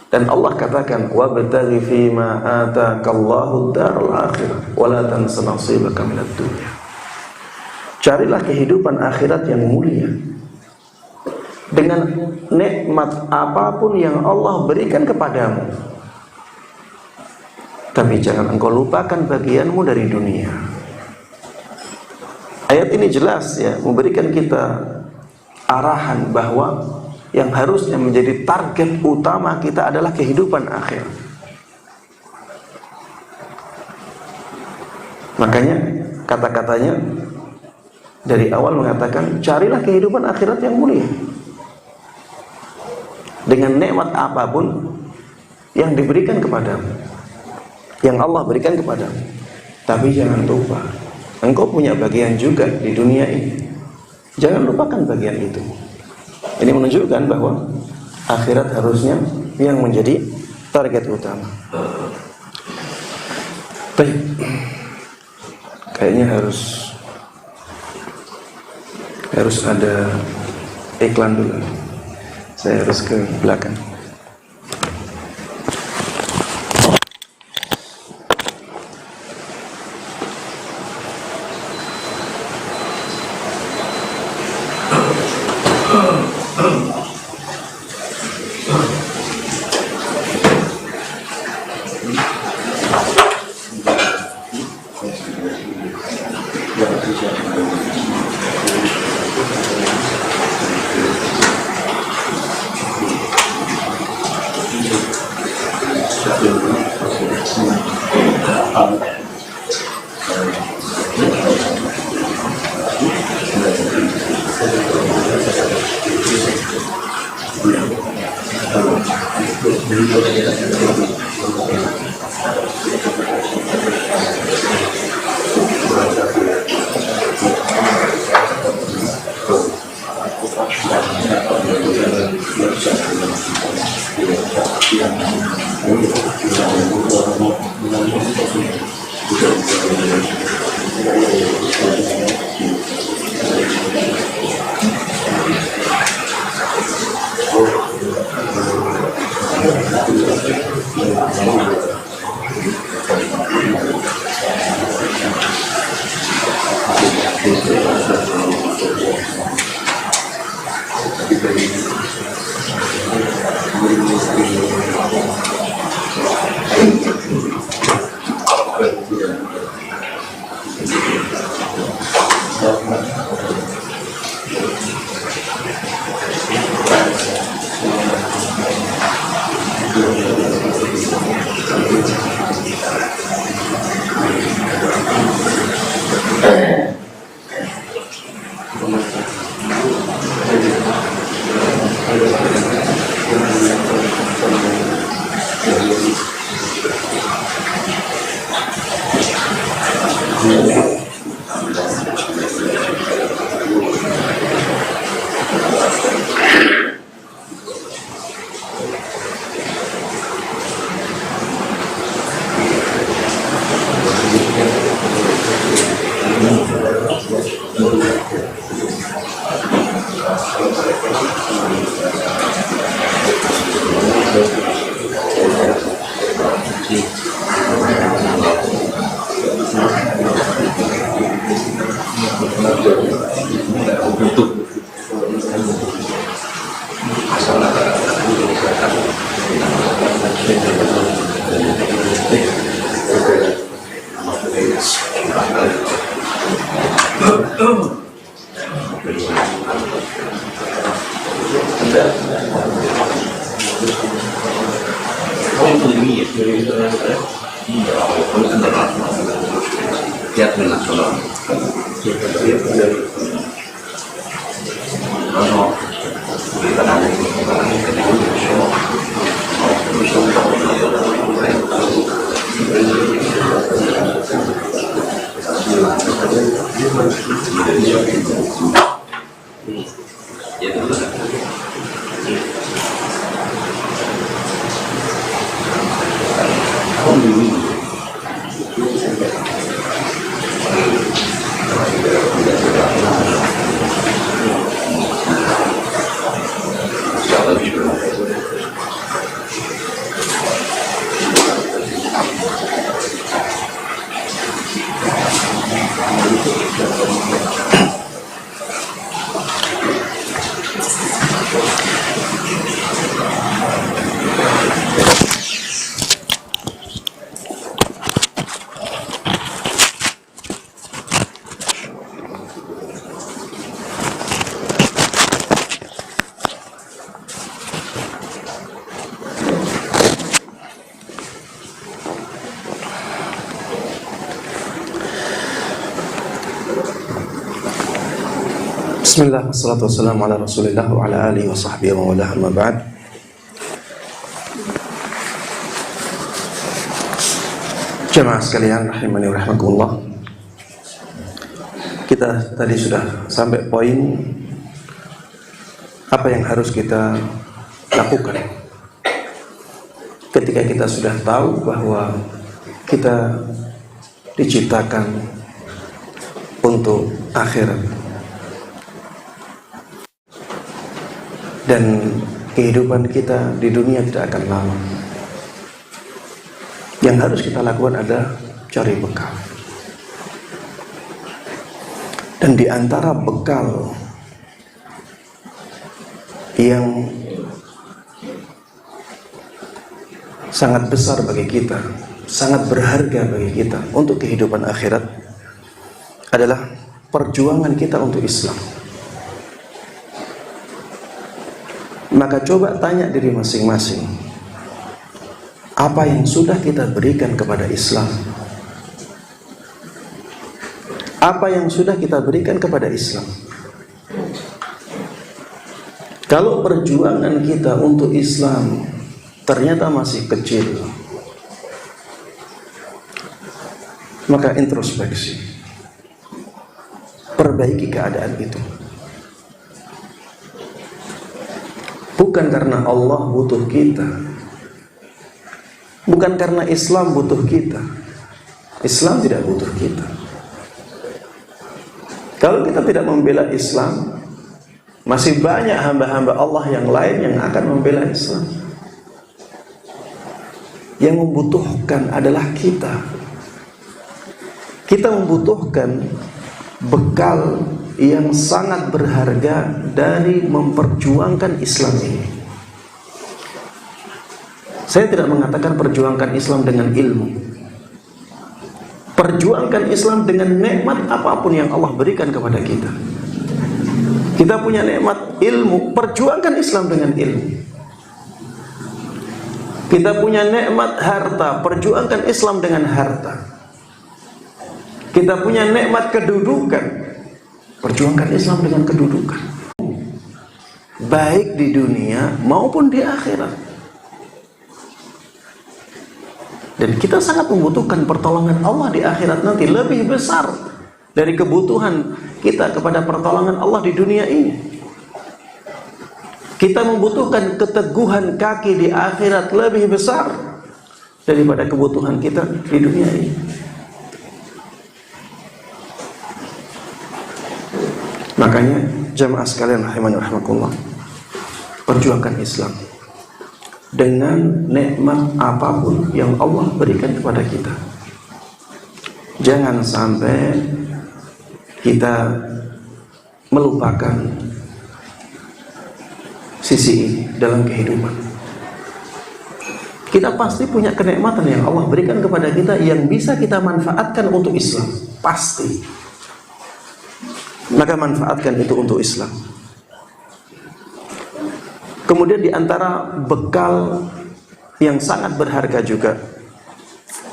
S1: Dan Allah katakan, "Wabtaghi fima ataakallahu ad-daral akhirah wa la tansa nasibaka minad dunya." Carilah kehidupan akhirat yang mulia dengan nikmat apapun yang Allah berikan kepadamu. Tapi jangan engkau lupakan bagianmu dari dunia. Ayat ini jelas ya, memberikan kita arahan bahwa yang harusnya menjadi target utama kita adalah kehidupan akhir. Makanya kata-katanya dari awal mengatakan, carilah kehidupan akhirat yang mulia dengan nikmat apapun yang diberikan kepadamu, yang Allah berikan kepadamu. Tapi jangan lupa, engkau punya bagian juga di dunia ini. Jangan lupakan bagian itu. Ini menunjukkan bahwa akhirat harusnya yang menjadi target utama. Baik. Kayaknya harus ada iklan dulu. Saya harus ke belakang. Bismillah, wassalatu wassalamu ala rasulillah wa ala alihi wa sahbihi wa wala amma ba'd. Jemaah sekalian rahimani wa rahmakumullah, kita tadi sudah sampai poin apa yang harus kita lakukan ketika kita sudah tahu bahwa kita diciptakan untuk akhirat dan kehidupan kita di dunia tidak akan lama. Yang harus kita lakukan adalah cari bekal. Dan di antara bekal yang sangat besar bagi kita, sangat berharga bagi kita untuk kehidupan akhirat adalah perjuangan kita untuk Islam. Maka coba tanya diri masing-masing, apa yang sudah kita berikan kepada Islam? Apa yang sudah kita berikan kepada Islam? Kalau perjuangan kita untuk Islam ternyata masih kecil. Maka introspeksi, perbaiki keadaan itu. Bukan karena Allah butuh kita, bukan karena Islam butuh kita. Islam tidak butuh kita. Kalau kita tidak membela Islam, masih banyak hamba-hamba Allah yang lain yang akan membela Islam. Yang membutuhkan adalah kita. Kita membutuhkan bekal yang sangat berharga dari memperjuangkan Islam ini. Saya tidak mengatakan perjuangkan Islam dengan ilmu. Perjuangkan Islam dengan nikmat apapun yang Allah berikan kepada kita. Kita punya nikmat ilmu, perjuangkan Islam dengan ilmu. Kita punya nikmat harta, perjuangkan Islam dengan harta. Kita punya nikmat kedudukan, perjuangkan Islam dengan kedudukan, baik di dunia maupun di akhirat. Dan kita sangat membutuhkan pertolongan Allah di akhirat nanti, lebih besar dari kebutuhan kita kepada pertolongan Allah di dunia ini. Kita membutuhkan keteguhan kaki di akhirat lebih besar daripada kebutuhan kita di dunia ini. Makanya jamaah sekalian rahimani rahimakumullah, perjuangkan Islam dengan nikmat apapun yang Allah berikan kepada kita. Jangan sampai kita melupakan sisi ini dalam kehidupan. Kita pasti punya kenikmatan yang Allah berikan kepada kita yang bisa kita manfaatkan untuk Islam, pasti. Maka manfaatkan itu untuk Islam. Kemudian di antara bekal yang sangat berharga juga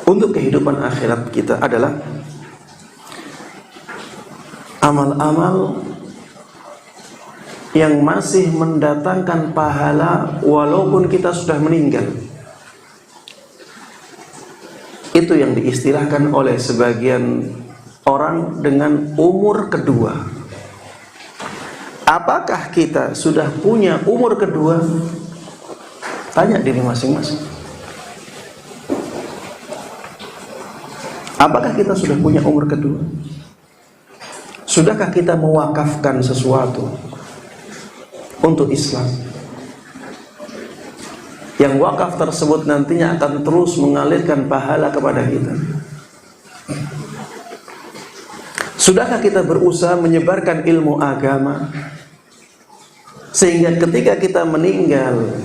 S1: untuk kehidupan akhirat kita adalah amal-amal yang masih mendatangkan pahala walaupun kita sudah meninggal. Itu yang diistilahkan oleh sebagian orang dengan umur kedua. Apakah kita sudah punya umur kedua? Tanya diri masing-masing. Apakah kita sudah punya umur kedua? Sudahkah kita mewakafkan sesuatu untuk Islam? Yang wakaf tersebut nantinya akan terus mengalirkan pahala kepada kita. Sudahkah kita berusaha menyebarkan ilmu agama sehingga ketika kita meninggal,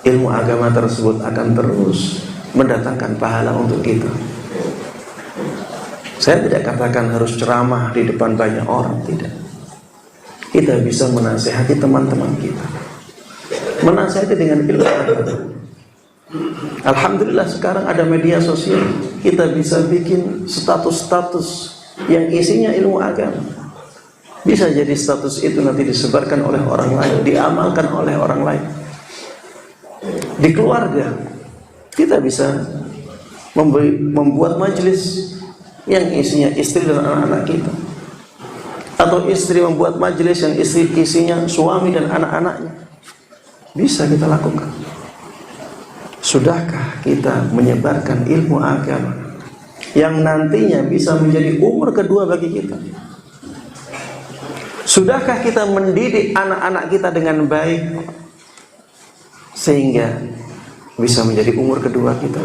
S1: ilmu agama tersebut akan terus mendatangkan pahala untuk kita? Saya tidak katakan harus ceramah di depan banyak orang, tidak. Kita bisa menasihati teman-teman kita, menasihati dengan ilmu agama. Alhamdulillah sekarang ada media sosial, kita bisa bikin status-status yang isinya ilmu agama. Bisa jadi status itu nanti disebarkan oleh orang lain, diamalkan oleh orang lain. Di keluarga kita bisa membuat majelis yang isinya istri dan anak-anak kita, atau istri membuat majelis yang isinya suami dan anak-anaknya. Bisa kita lakukan. Sudahkah kita menyebarkan ilmu agama yang nantinya bisa menjadi umur kedua bagi kita? Sudahkah kita mendidik anak-anak kita dengan baik sehingga bisa menjadi umur kedua kita?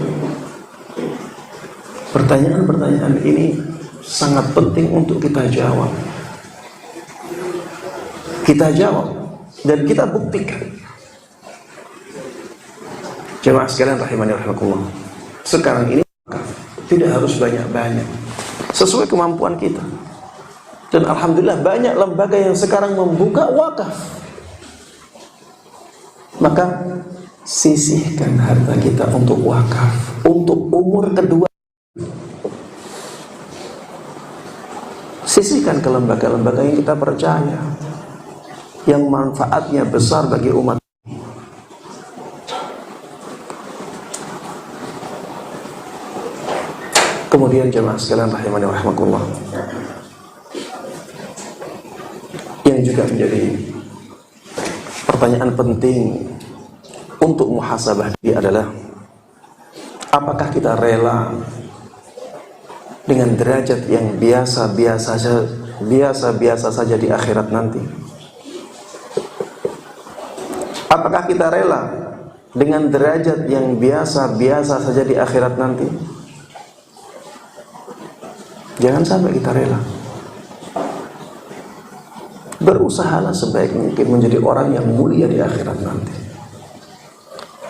S1: Pertanyaan-pertanyaan ini sangat penting untuk kita jawab. Kita jawab dan kita buktikan. Jemaah sekalian rahimani rahimakumullah, sekarang ini tidak harus banyak-banyak, sesuai kemampuan kita. Dan alhamdulillah banyak lembaga yang sekarang membuka wakaf. Maka sisihkan harta kita untuk wakaf, untuk umur kedua. Sisihkan ke lembaga-lembaga yang kita percaya, yang manfaatnya besar bagi umat. Kemudian jemaah sekalian rahimani wa rahimakumullah, yang juga menjadi pertanyaan penting untuk muhasabah diri adalah, apakah kita rela dengan derajat yang biasa-biasa saja di akhirat nanti? Apakah kita rela dengan derajat yang biasa-biasa saja di akhirat nanti? Jangan sampai kita rela. Berusahalah sebaik mungkin menjadi orang yang mulia di akhirat nanti.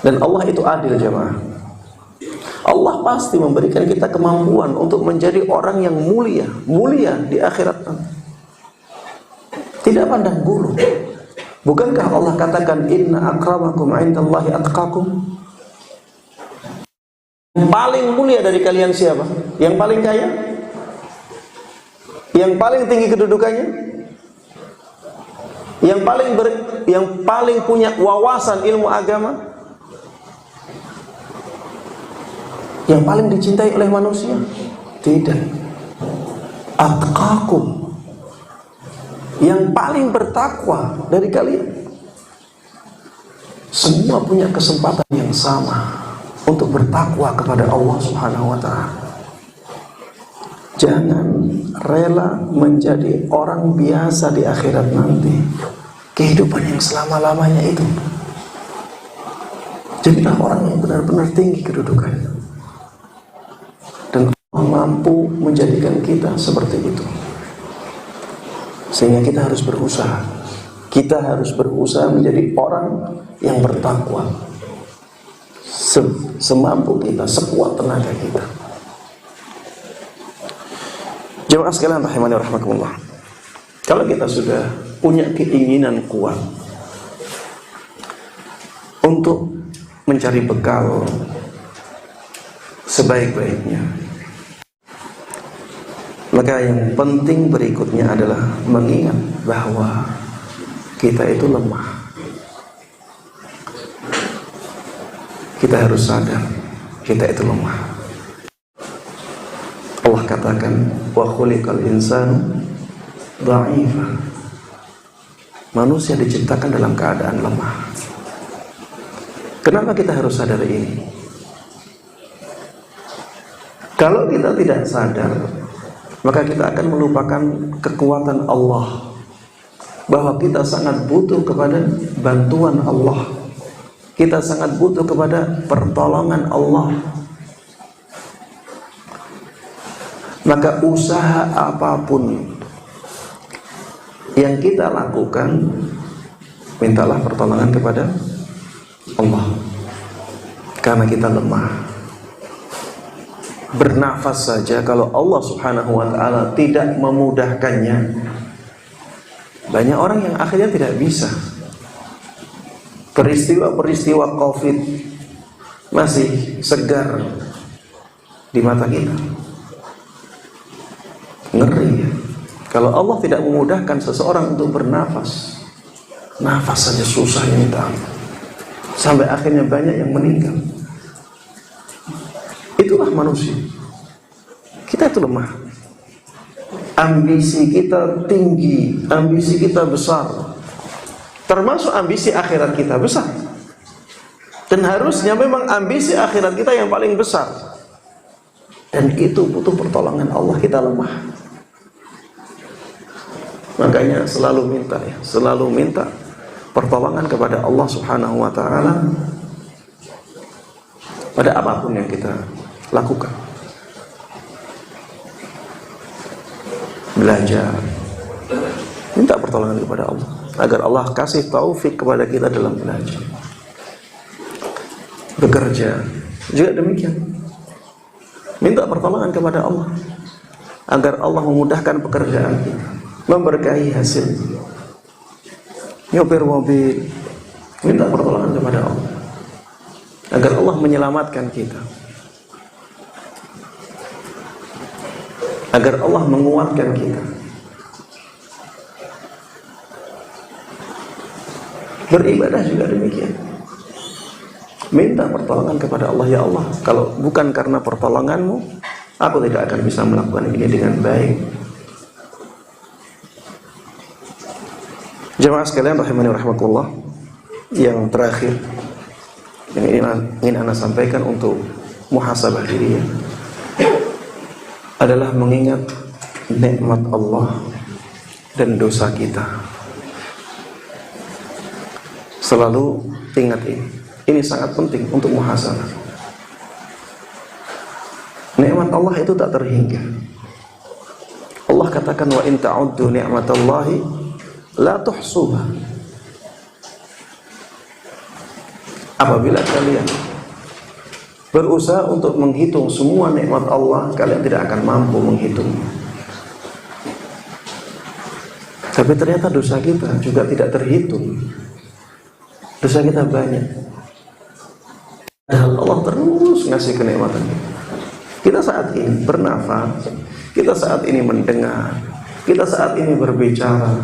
S1: Dan Allah itu adil jemaah. Allah pasti memberikan kita kemampuan untuk menjadi orang yang mulia di akhirat nanti. Tidak pandang bulu. Bukankah Allah katakan inna akramakum indallahi atqakum? Yang paling mulia dari kalian siapa? Yang paling kaya? Yang paling tinggi kedudukannya? Yang paling punya wawasan ilmu agama? Yang paling dicintai oleh manusia? Tidak. Atqakum, yang paling bertakwa dari kalian. Semua punya kesempatan yang sama untuk bertakwa kepada Allah Subhanahu wa ta'ala. Jangan rela menjadi orang biasa di akhirat nanti. Kehidupan yang selama-lamanya itu, jadilah orang yang benar-benar tinggi kedudukannya, dan Allah mampu menjadikan kita seperti itu. Sehingga kita harus berusaha. Kita harus berusaha menjadi orang yang bertakwa semampu kita, sekuat tenaga kita. Jemaah sekalian rahimani wa rahimakumullah, kalau kita sudah punya keinginan kuat untuk mencari bekal sebaik-baiknya, maka yang penting berikutnya adalah mengingat bahwa kita itu lemah. Kita harus sadar kita itu lemah. Allah katakan wa khuliqal insanu dha'ifa. Manusia diciptakan dalam keadaan lemah. Kenapa kita harus sadar ini? Kalau kita tidak sadar, maka kita akan melupakan kekuatan Allah, bahwa kita sangat butuh kepada bantuan Allah, kita sangat butuh kepada pertolongan Allah. Maka usaha apapun yang kita lakukan, mintalah pertolongan kepada Allah, karena kita lemah. Bernafas saja kalau Allah Subhanahu wa ta'ala tidak memudahkannya, banyak orang yang akhirnya tidak bisa. Peristiwa-peristiwa COVID masih segar di mata kita. Ngeri ya. Kalau Allah tidak memudahkan seseorang untuk bernafas, nafas saja susahnya minta ampun, sampai akhirnya banyak yang meninggal. Itulah manusia. Kita itu lemah. Ambisi kita tinggi, ambisi kita besar, termasuk ambisi akhirat kita besar. Dan harusnya memang ambisi akhirat kita yang paling besar. Dan itu butuh pertolongan Allah. Kita lemah. Makanya selalu minta pertolongan kepada Allah Subhanahu wa ta'ala pada apapun yang kita lakukan. Belajar, minta pertolongan kepada Allah agar Allah kasih taufik kepada kita dalam belajar. Bekerja juga demikian, minta pertolongan kepada Allah agar Allah memudahkan pekerjaan kita, memberkahi hasil. Nyopir mobil, minta pertolongan kepada Allah agar Allah menyelamatkan kita, agar Allah menguatkan kita. Beribadah juga demikian, minta pertolongan kepada Allah. Ya Allah, kalau bukan karena pertolonganmu, Aku tidak akan bisa melakukan ini dengan baik. Jemaah sekalian rahimani rahimakumullah, yang terakhir yang ingin Anda sampaikan untuk muhasabah diri adalah mengingat nikmat Allah dan dosa kita. Selalu ingat ini. Ini sangat penting untuk muhasabah. Nikmat Allah itu tak terhingga. Allah katakan wa in ta'uddu ni'matallahi la tuhsuha. Apabila kalian berusaha untuk menghitung semua nikmat Allah, kalian tidak akan mampu menghitungnya. Tapi ternyata dosa kita juga tidak terhitung. Dosa kita banyak. Dan Allah terus ngasih kenikmatan. Kita saat ini bernafas, kita saat ini mendengar, kita saat ini berbicara,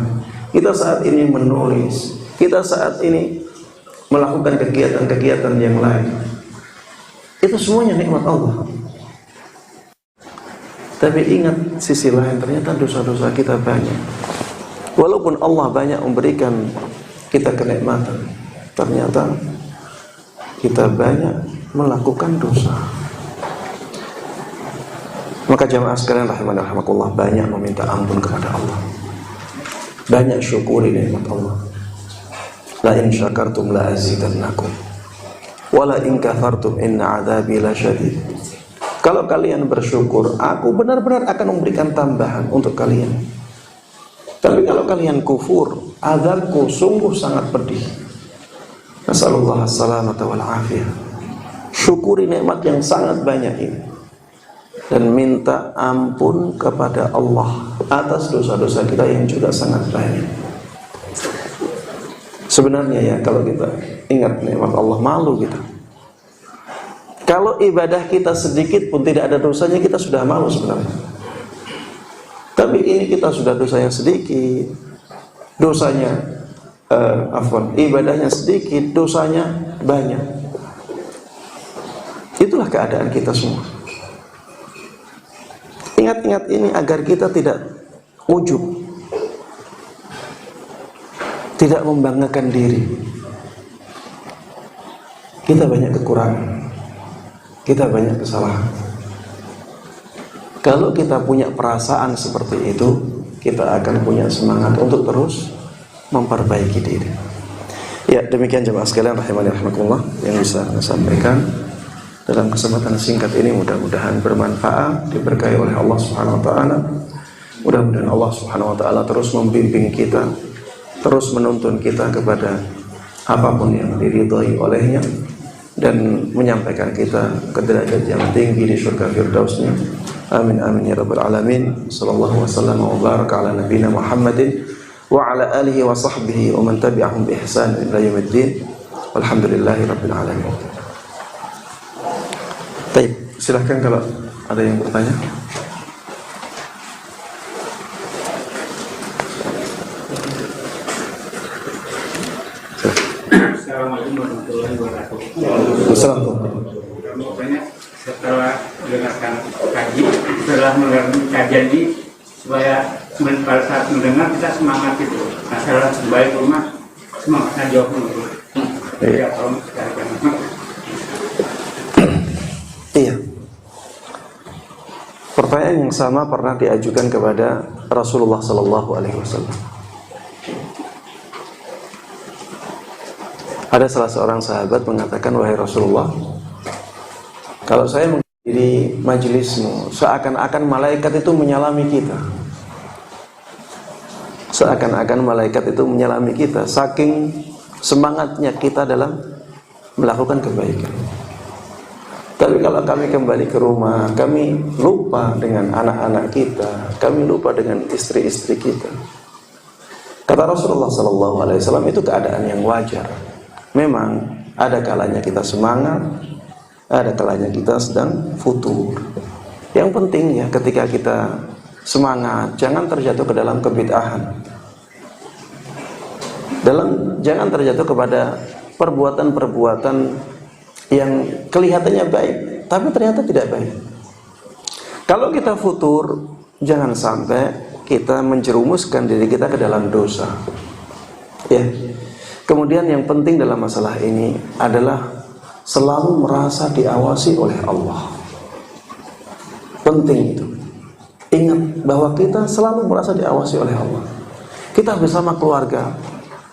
S1: kita saat ini menulis, kita saat ini melakukan kegiatan-kegiatan yang lain. Itu semuanya nikmat Allah. Tapi ingat sisi lain, ternyata dosa-dosa kita banyak. Walaupun Allah banyak memberikan kita kenikmatan, ternyata kita banyak melakukan dosa. Maka jamaah sekalian rahimani rahimakumullah, banyak meminta ampun kepada Allah, banyak syukuri nikmat Allah. La in syakartum la azidannakum wa la in kafartum inna adzabi lasyadid. Kalau kalian bersyukur, aku benar-benar akan memberikan tambahan untuk kalian. Tapi kalau kalian kufur, azabku sungguh sangat pedih. Nasallallahu as-salamata wal afiyah. Syukuri nikmat yang sangat banyak ini dan minta ampun kepada Allah atas dosa-dosa kita yang juga sangat banyak. Sebenarnya ya, kalau kita ingat nikmat Allah, malu kita. Kalau ibadah kita sedikit pun tidak ada dosanya, kita sudah malu sebenarnya. Tapi ini kita sudah dosanya sedikit, dosanya ibadahnya sedikit, dosanya banyak. Itulah keadaan kita semua. Ingat-ingat ini agar kita tidak ujub, tidak membanggakan diri. Kita banyak kekurangan, kita banyak kesalahan. Kalau kita punya perasaan seperti itu, kita akan punya semangat untuk terus memperbaiki diri. Ya, demikian jemaah sekalian rahimani rahimakumullah yang bisa saya sampaikan dalam kesempatan singkat ini. Mudah-mudahan bermanfaat, diberkahi oleh Allah Subhanahu wa taala. Mudah-mudahan Allah Subhanahu wa taala terus membimbing kita, terus menuntun kita kepada apapun yang diridhai olehnya, dan menyampaikan kita ke derajat yang tinggi di surga firdausnya. Amin amin ya rabbal alamin. Sallallahu wasallam wa baraka ala nabiyina Muhammadin wa ala alihi wa sahbihi wa man tabi'ahum bi ihsan ila yaumiddin. Walhamdulillahi rabbil alamin. Baik, silahkan kalau ada yang bertanya.
S2: Assalamualaikum warahmatullahi wabarakatuh.
S1: Assalamualaikum.
S2: Banyak setelah mendengarkan kaji, setelah mendengarkan kajian ini, supaya pada saat mendengar kita semangat itu. Masalah baik rumah semangatnya jauh dulu. Ya, tolong sekalian.
S1: Iya. Pertanyaan yang sama pernah diajukan kepada Rasulullah Sallallahu Alaihi Wasallam. Ada salah seorang sahabat mengatakan, wahai Rasulullah, kalau saya menghadiri majelismu, seakan-akan malaikat itu menyalami kita. Seakan-akan malaikat itu menyalami kita, saking semangatnya kita dalam melakukan kebaikan. Tapi kalau kami kembali ke rumah, kami lupa dengan anak-anak kita, kami lupa dengan istri-istri kita. Kata Rasulullah SAW, itu keadaan yang wajar. Memang ada kalanya kita semangat, ada kalanya kita sedang futur. Yang penting ya, ketika kita semangat, jangan terjatuh ke dalam kebid'ahan. Jangan terjatuh kepada perbuatan-perbuatan yang kelihatannya baik, tapi ternyata tidak baik. Kalau kita futur, jangan sampai kita menjerumuskan diri kita ke dalam dosa. Ya. Kemudian yang penting dalam masalah ini adalah selalu merasa diawasi oleh Allah. Penting itu. Ingat bahwa kita selalu merasa diawasi oleh Allah. Kita bersama keluarga,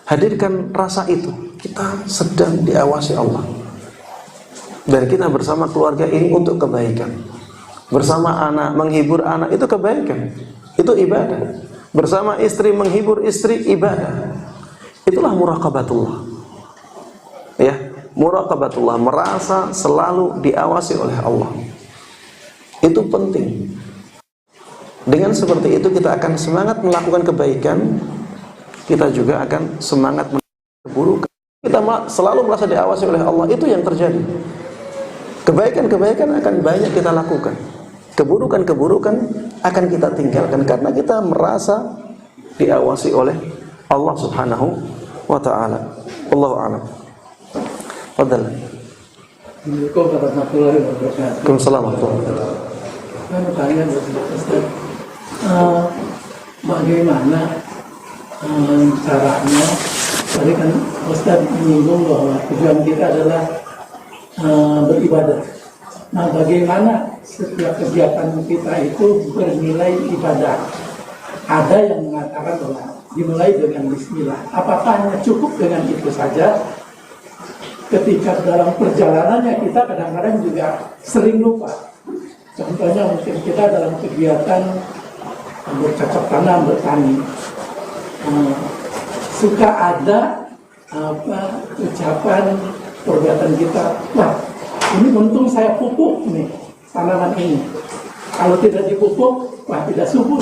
S1: hadirkan rasa itu. Kita sedang diawasi Allah. Dan kita bersama keluarga ini untuk kebaikan. Bersama anak, menghibur anak, itu kebaikan. Itu ibadah. Bersama istri, menghibur istri, ibadah. Itulah muraqabatullah. Ya, muraqabatullah, merasa selalu diawasi oleh Allah. Itu penting. Dengan seperti itu kita akan semangat melakukan kebaikan, kita juga akan semangat melakukan keburukan. Kita selalu merasa diawasi oleh Allah, itu yang terjadi. Kebaikan-kebaikan akan banyak kita lakukan. Keburukan-keburukan akan kita tinggalkan karena kita merasa diawasi oleh Allah Subhanahu wa ta'ala. Wallahu a'lam. Fadhal.
S3: Assalamualaikum warahmatullahi wabarakatuh.
S1: Waalaikumsalam warahmatullahi wabarakatuh.
S3: Saya tanya Ustaz, bagaimana caranya? Tadi kan Ustaz menyinggung bahwa tujuan kita adalah beribadah. Nah, bagaimana setiap kegiatan kita itu bernilai ibadah? Ada yang mengatakan bahwa dimulai dengan bismillah. Apakah hanya cukup dengan itu saja? Ketika dalam perjalanannya kita kadang-kadang juga sering lupa. Contohnya mungkin kita dalam kegiatan bercocok tanam, bertani, suka ada ucapan perbuatan kita, wah ini untung saya pupuk nih tanaman ini. Kalau tidak dipupuk, wah tidak subur.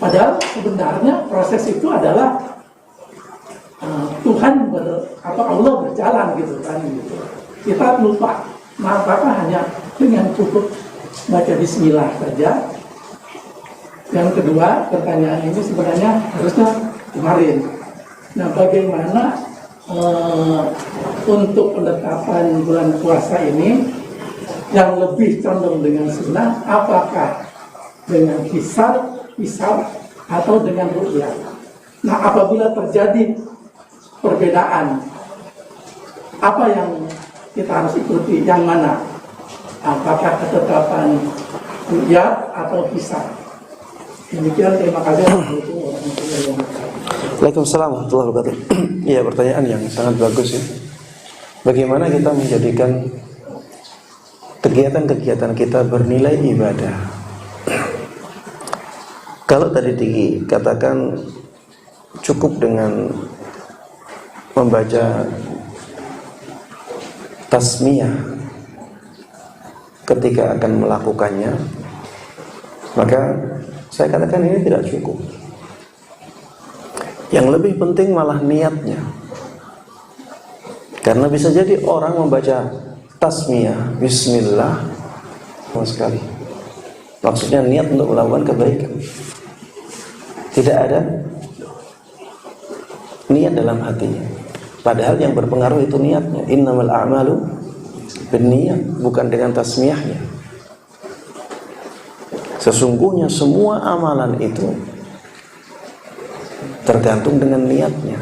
S3: Padahal sebenarnya proses itu adalah Tuhan Allah berjalan gitu kan gitu. Kita lupa. Nah, apakah hanya dengan pupuk baca bismillah saja? Yang kedua, pertanyaan ini sebenarnya harusnya kemarin. Nah, bagaimana untuk penetapan bulan puasa ini yang lebih condong dengan sunnah, apakah dengan hisab atau dengan ru'yah? Nah, apabila terjadi perbedaan, apa yang kita harus ikuti? Yang mana? Apakah ketetapan ru'yah atau hisab? Demikian, terima kasih.
S1: Waalaikumsalam warahmatullahi wabarakatuh. Iya, pertanyaan yang sangat bagus ya. Bagaimana kita menjadikan kegiatan-kegiatan kita bernilai ibadah? Kalau tadi dikatakan cukup dengan membaca tasmiyah ketika akan melakukannya, maka saya katakan ini tidak cukup. Yang lebih penting malah niatnya. Karena bisa jadi orang membaca tasmiyah, bismillah, sama sekali. Maksudnya niat untuk melakukan kebaikan. Tidak ada niat dalam hatinya. Padahal yang berpengaruh itu niatnya. Innamal a'malu binniyat, bukan dengan tasmiyahnya. Sesungguhnya semua amalan itu tergantung dengan niatnya.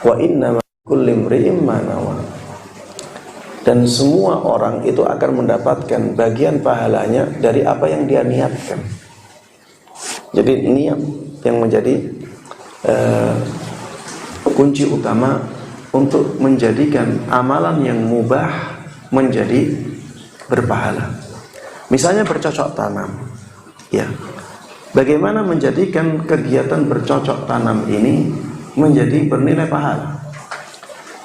S1: Wa inna kulli imri'in ma nawa. Dan semua orang itu akan mendapatkan bagian pahalanya dari apa yang dia niatkan. Jadi niat yang menjadi kunci utama untuk menjadikan amalan yang mubah menjadi berpahala. Misalnya bercocok tanam, ya. Bagaimana menjadikan kegiatan bercocok tanam ini menjadi bernilai pahala?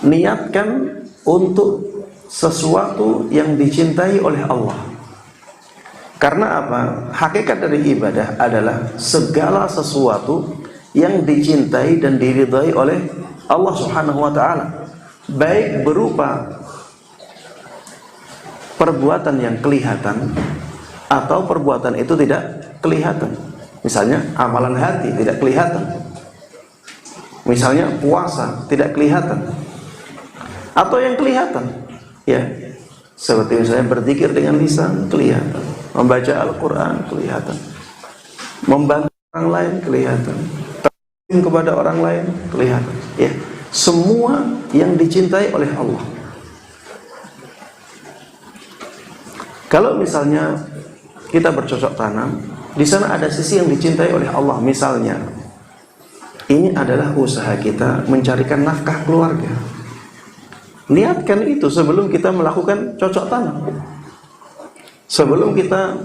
S1: Niatkan untuk sesuatu yang dicintai oleh Allah. Karena apa? Hakikat dari ibadah adalah segala sesuatu yang dicintai dan diridhai oleh Allah Subhanahu wa ta'ala, baik berupa perbuatan yang kelihatan atau perbuatan itu tidak kelihatan. Misalnya amalan hati tidak kelihatan. Misalnya puasa tidak kelihatan. Atau yang kelihatan, ya. Seperti misalnya berzikir dengan lisan, kelihatan. Membaca Al-Quran, kelihatan. Membantu orang lain, kelihatan. Terima kepada orang lain, kelihatan. Ya, semua yang dicintai oleh Allah. Kalau misalnya kita bercocok tanam, di sana ada sisi yang dicintai oleh Allah. Misalnya, ini adalah usaha kita mencarikan nafkah keluarga. Niatkan itu sebelum kita melakukan cocok tanam. Sebelum kita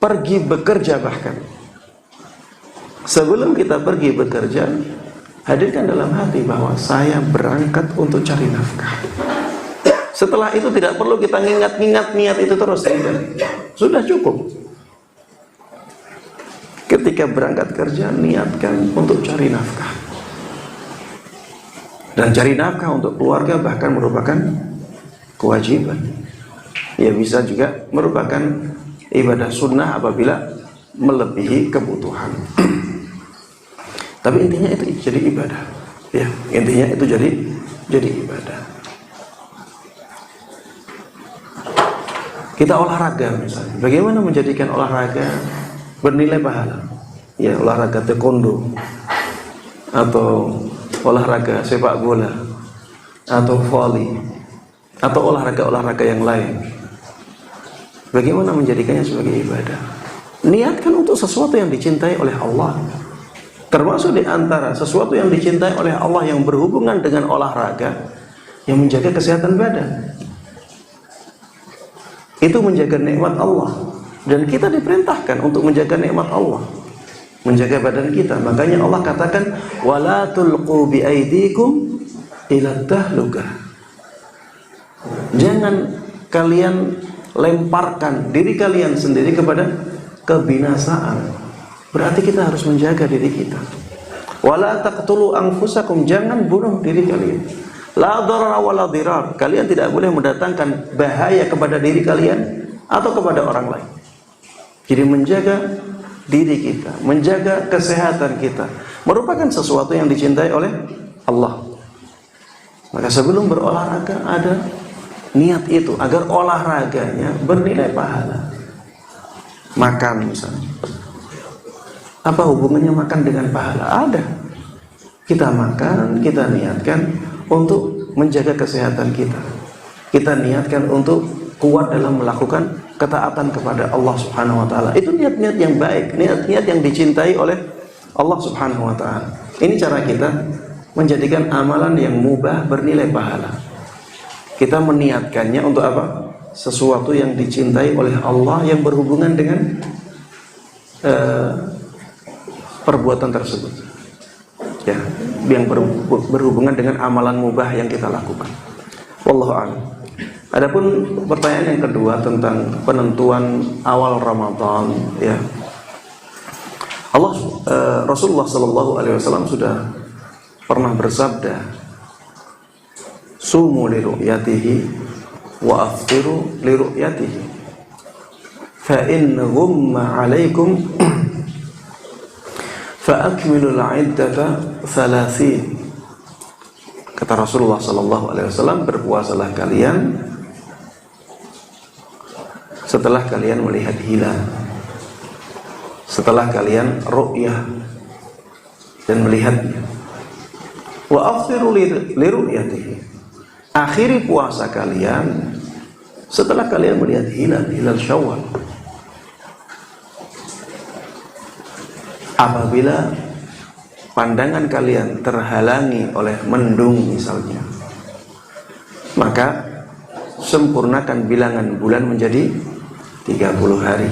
S1: pergi bekerja bahkan. Sebelum kita pergi bekerja, hadirkan dalam hati bahwa saya berangkat untuk cari nafkah. Setelah itu tidak perlu kita ngingat-ngingat niat itu terus. Sudah cukup. Ketika berangkat kerja, niatkan untuk cari nafkah. Dan cari nafkah untuk keluarga bahkan merupakan kewajiban. Ya, bisa juga merupakan ibadah sunnah apabila melebihi kebutuhan. Tapi intinya itu jadi ibadah. Ya, intinya itu jadi ibadah. Kita olahraga misalnya. Bagaimana menjadikan olahraga bernilai pahala? Ya, olahraga taekwondo atau olahraga sepak bola atau volley atau olahraga-olahraga yang lain. Bagaimana menjadikannya sebagai ibadah? Niatkan untuk sesuatu yang dicintai oleh Allah. Termasuk di antara sesuatu yang dicintai oleh Allah yang berhubungan dengan olahraga, yang menjaga kesehatan badan. Itu menjaga nikmat Allah. Dan kita diperintahkan untuk menjaga nikmat Allah, menjaga badan kita. Makanya Allah katakan, wala tulqu biaidikum ila tahlukah. Jangan kalian lemparkan diri kalian sendiri kepada kebinasaan. Berarti kita harus menjaga diri kita. Wala taqtulu anfusakum, jangan bunuh diri kalian. La darara wala dirar, kalian tidak boleh mendatangkan bahaya kepada diri kalian atau kepada orang lain. Jadi menjaga diri kita, menjaga kesehatan kita merupakan sesuatu yang dicintai oleh Allah. Maka sebelum berolahraga ada niat itu agar olahraganya bernilai pahala. Makan misalnya, apa hubungannya makan dengan pahala? Ada. Kita makan, kita niatkan untuk menjaga kesehatan kita. Kita niatkan untuk kuat dalam melakukan ketaatan kepada Allah Subhanahu wa taala. Itu niat-niat yang baik, niat-niat yang dicintai oleh Allah Subhanahu wa taala. Ini cara kita menjadikan amalan yang mubah bernilai pahala. Kita meniatkannya untuk apa? Sesuatu yang dicintai oleh Allah yang berhubungan dengan perbuatan tersebut. Ya, yang berhubungan dengan amalan mubah yang kita lakukan. Wallahu a'lam. Adapun pertanyaan yang kedua tentang penentuan awal Ramadan, ya. Rasulullah sallallahu alaihi wasallam sudah pernah bersabda, "Sumu li ru'yatihi wa aftiru li ru'yatihi. Fa in ghumma 'alaikum fa akmilul 'iddata 30." Kata Rasulullah sallallahu alaihi wasallam, berpuasalah kalian setelah kalian melihat hilal, setelah kalian ru'yah dan melihatnya. Wa aftiru li ru'yatihi, akhiri puasa kalian setelah kalian melihat hilal Syawal. Apabila pandangan kalian terhalangi oleh mendung misalnya, maka sempurnakan bilangan bulan menjadi 30 hari.